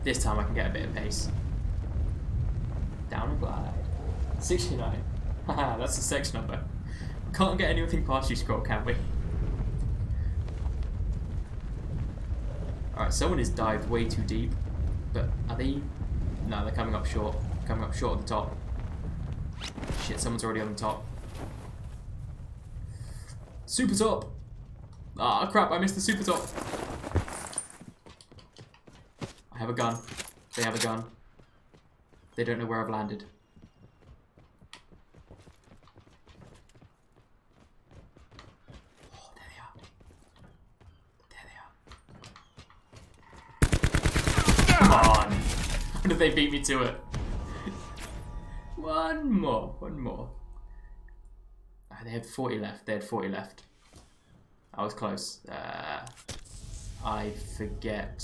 This time I can get a bit of pace. Down and glide. 69. Haha, that's the sex number. Can't get anything past you, scroll, can we? Alright, someone has dived way too deep. But are they? No, they're coming up short. Coming up short at the top. Shit, someone's already on the top. Super top! Ah, crap, I missed the super top. I have a gun. They have a gun. They don't know where I've landed. Oh, there they are. There they are. Come on! How did they beat me to it? One more. Oh, they had 40 left. I was close. I forget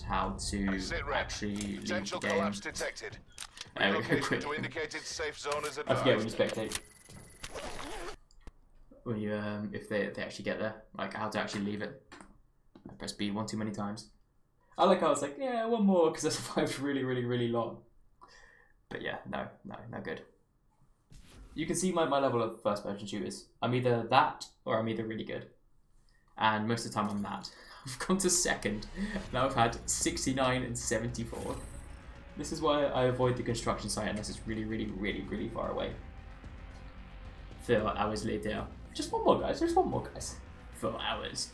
how to actually leave the game. Collapse detected. There we go, quick. To indicated safe zone as I forget when you spectate. When you if they actually get there, like how to actually leave it. I pressed B one too many times. I like how I was like, yeah, one more because I survived really long. But yeah, no good. You can see my level of first person shooters. I'm either that or I'm either really good. And most of the time I'm that. I've gone to 2nd. Now I've had 69 and 74. This is why I avoid the construction site unless it's really far away. 4 hours later. Just one more, guys. 4 hours.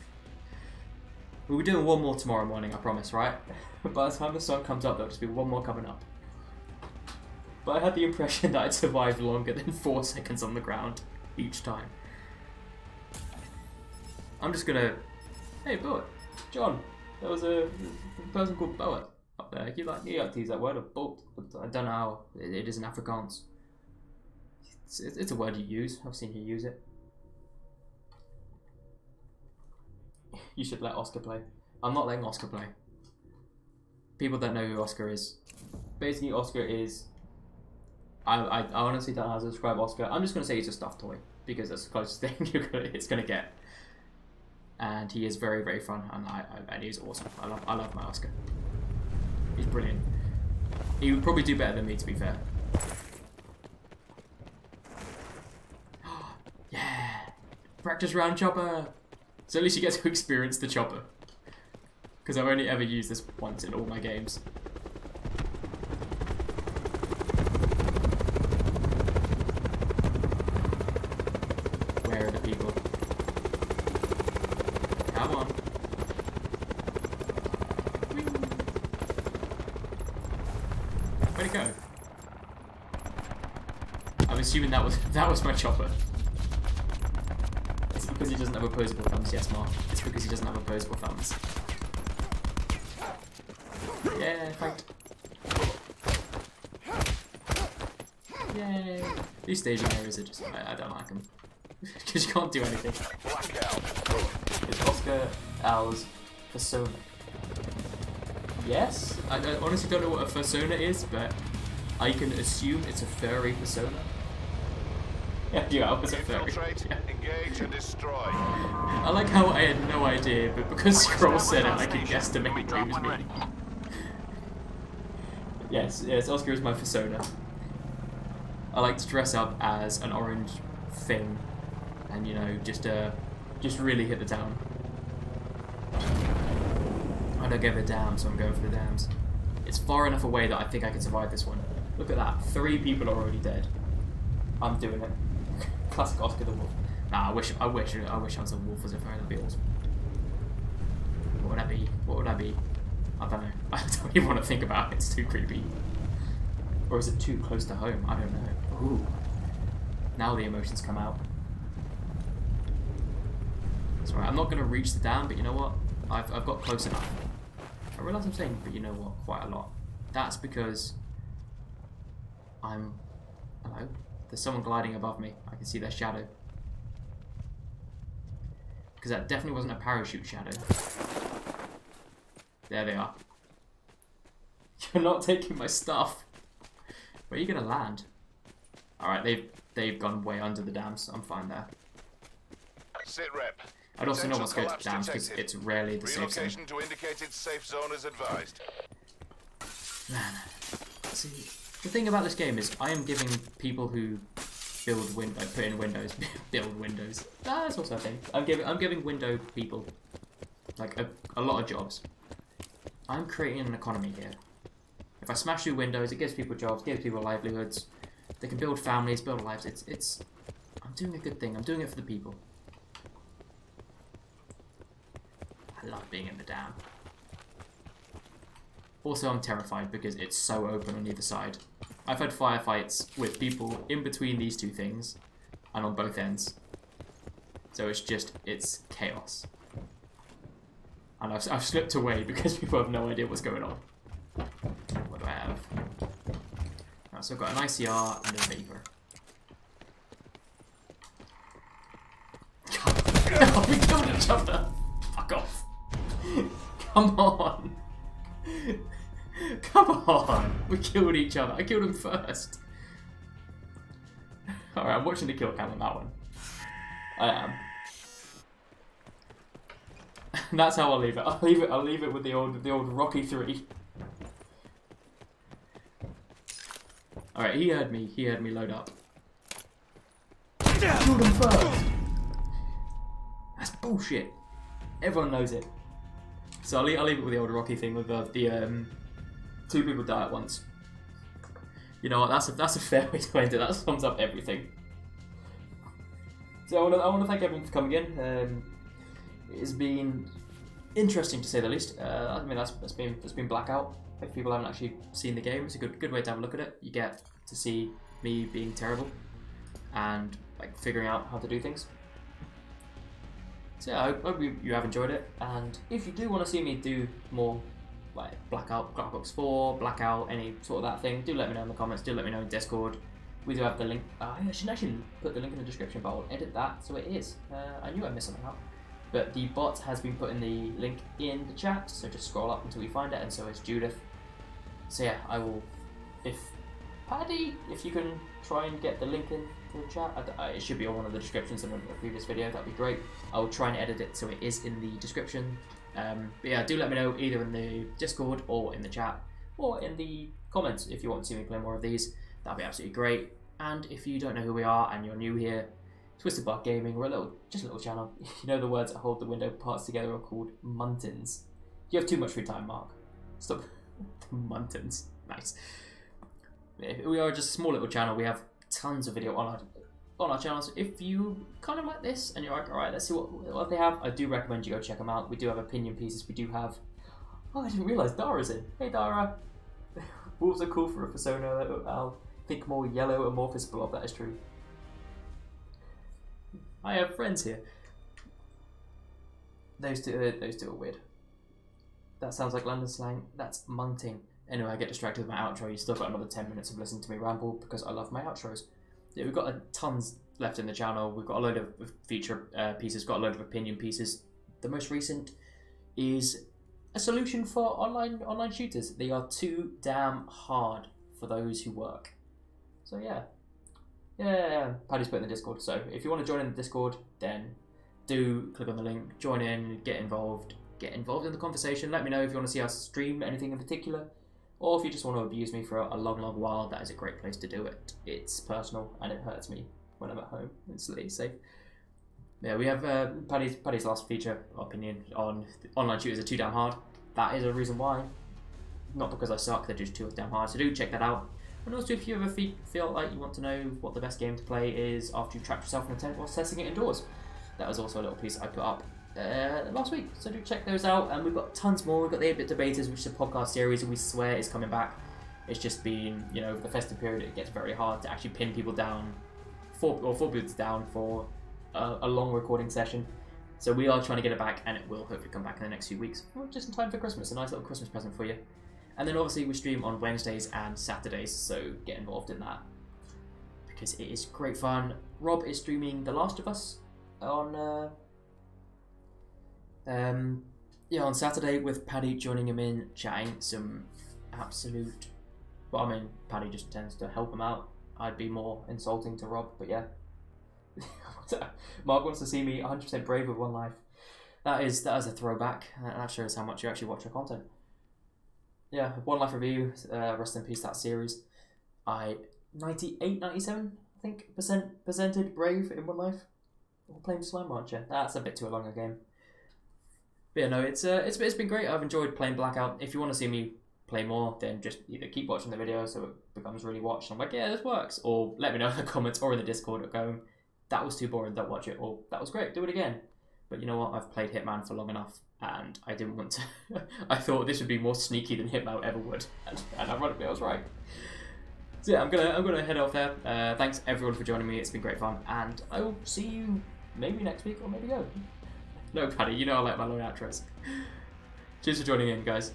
We'll be doing one more tomorrow morning, I promise, right? By the time the sun comes up, there'll just be one more coming up. But I had the impression that I'd survived longer than 4 seconds on the ground each time. I'm just gonna... Hey, Boat. John, there was a person called Boat up there. You like to use that word, of boat, but I don't know how it is in Afrikaans. It's a word you use. I've seen you use it. You should let Oscar play. I'm not letting Oscar play. People don't know who Oscar is. Basically, Oscar is... I honestly don't know how to describe Oscar. I'm just going to say he's a stuffed toy, because that's the closest thing it's going to get. And he is very fun, and he's awesome. I love my Oscar. He's brilliant. He would probably do better than me, to be fair. Yeah! Practice round chopper! So at least you get to experience the chopper. Because I've only ever used this once in all my games. Where are the people? Come on. Whee. Where'd it go? I'm assuming that was my chopper. It's because he doesn't have opposable thumbs, yes, Mark. It's because he doesn't have opposable thumbs. Yeah, thanked. Yay! These staging areas are just, I don't like them. Because you can't do anything. Blackout. It's Oscar Al's persona. Yes? I honestly don't know what a persona is, but I can assume it's a furry persona. Yeah, I was a furry. Yeah. Engage and destroy. I like how I had no idea, but because Scroll said it, I could guesstimate who was me. Yes, Oscar is my persona. I like to dress up as an orange thing, and you know, just really hit the town. I don't give a damn, so I'm going for the dams. It's far enough away that I think I can survive this one. Look at that, 3 people are already dead. I'm doing it. Classic Oscar the Wolf. Nah, I wish I was a wolf as a fairy. That'd be awesome. What would I be? What would I be? I don't know. I don't even want to think about it. It's too creepy. Or is it too close to home? I don't know. Ooh. Now the emotions come out. Sorry, I'm not going to reach the dam, but you know what? I've got close enough. I realise I'm saying, but you know what? Quite a lot. That's because I'm... Hello? There's someone gliding above me. I can see their shadow. Because that definitely wasn't a parachute shadow. There they are. You're not taking my stuff. Where are you going to land? Alright, they've gone way under the dams. I'm fine there. Sit rep. I'd also know what's going to dams because it's rarely the safe zone. Relocation to indicated safe zone is advised. Man, see, the thing about this game is I am giving people who put in windows, build windows. That's also a thing. I'm giving window people like a lot of jobs. I'm creating an economy here. If I smash through windows, it gives people jobs, gives people livelihoods. They can build families, build lives. I'm doing a good thing. I'm doing it for the people. I love being in the dam. Also, I'm terrified because it's so open on either side. I've had firefights with people in between these two things and on both ends. So it's chaos. And I've slipped away because people have no idea what's going on. What do I have? Right, so I've got an ICR and a Vapor. God, we killed each other! Fuck off! Come on! Come on! We killed each other. I killed him first. Alright, I'm watching the kill cam on that one. I am. That's how I'll leave it. I'll leave it with the old Rocky 3. Alright, he heard me load up. Killed him first! That's bullshit. Everyone knows it. So I'll leave it with the old Rocky thing with the 2 people die at once. You know what? That's a fair way to end it. That sums up everything. So I want to thank everyone for coming in. It's been interesting to say the least. I mean that's been Blackout. If people haven't actually seen the game, it's a good way to have a look at it. You get to see me being terrible and like figuring out how to do things. So yeah, I hope you have enjoyed it, and if you do want to see me do more like Blackout, Black Ops 4, Blackout, any sort of that thing, do let me know in the comments, do let me know in Discord. We do have the link. I should actually put the link in the description, but I'll edit that so it is. I knew I missed something out. But the bot has been putting the link in the chat, so just scroll up until we find it, and so is Judith. So yeah, I will, if you can try and get the link in the chat, it should be on one of the descriptions in the previous video, that'd be great. I will try and edit it so it is in the description. But yeah, do let me know either in the Discord or in the chat or in the comments if you want to see me play more of these. That'd be absolutely great. And if you don't know who we are and you're new here, Twisted Bark Gaming, we're just a little channel. You know the words that hold the window parts together are called muntins. You have too much free time, Mark. Stop. Muntins. Nice. We are just a small little channel. We have tons of video on our channel. So if you kind of like this and you're like, alright, let's see what they have, I do recommend you go check them out. We do have opinion pieces. We do have... Oh, I didn't realise Dara's in. Hey, Dara. Wolves are cool for a persona. I'll think more yellow amorphous blob. That is true. I have friends here. Those two are weird. That sounds like London slang. That's munting. Anyway, I get distracted with my outro. You still got another 10 minutes of listening to me ramble because I love my outros. Yeah, we've got tons left in the channel. We've got a load of feature pieces, got a load of opinion pieces. The most recent is a solution for online shooters. They are too damn hard for those who work. So yeah. Paddy's put in the Discord. So if you want to join in the Discord, then do click on the link, join in, get involved in the conversation. Let me know if you want to see us stream anything in particular, or if you just want to abuse me for a long while. That is a great place to do it. It's personal and it hurts me when I'm at home. It's safe. Yeah, we have Paddy's last feature opinion on online shooters are too damn hard. That is a reason why. Not because I suck, they're just too damn hard. So do check that out. And also, if you ever feel like you want to know what the best game to play is after you've trapped yourself in a tent whilst testing it indoors, that was also a little piece I put up last week. So do check those out. And we've got tons more. We've got the 8-Bit Debaters, which is a podcast series we swear is coming back. It's just been, the festive period, it gets very hard to actually pin people down, four people down for a long recording session. So we are trying to get it back, and it will hopefully come back in the next few weeks, just in time for Christmas. A nice little Christmas present for you. And then obviously we stream on Wednesdays and Saturdays, so get involved in that because it is great fun. Rob is streaming The Last of Us on Saturday with Paddy joining him in, chatting some absolute. Well, I mean, Paddy just tends to help him out. I'd be more insulting to Rob, but yeah. Mark wants to see me 100% brave with one life. That is a throwback. That shows how much you actually watch our content. Yeah, One Life review, rest in peace that series. 98, 97, I think, presented brave in One Life. Or playing Slime Rancher. That's a bit too long a game. But yeah, no, it's been great. I've enjoyed playing Blackout. If you want to see me play more, then just either keep watching the video so it becomes really watched. I'm like, yeah, this works. Or let me know in the comments or in the Discord going, that was too boring, don't watch it. Or that was great, do it again. But you know what? I've played Hitman for long enough, and I didn't want to. I thought this would be more sneaky than Hitman ever would, and ironically, I was right. So yeah, I'm gonna head off there. Thanks everyone for joining me. It's been great fun, and I will see you maybe next week or maybe go. No, Paddy, you know I like my long outros. Cheers for joining in, guys.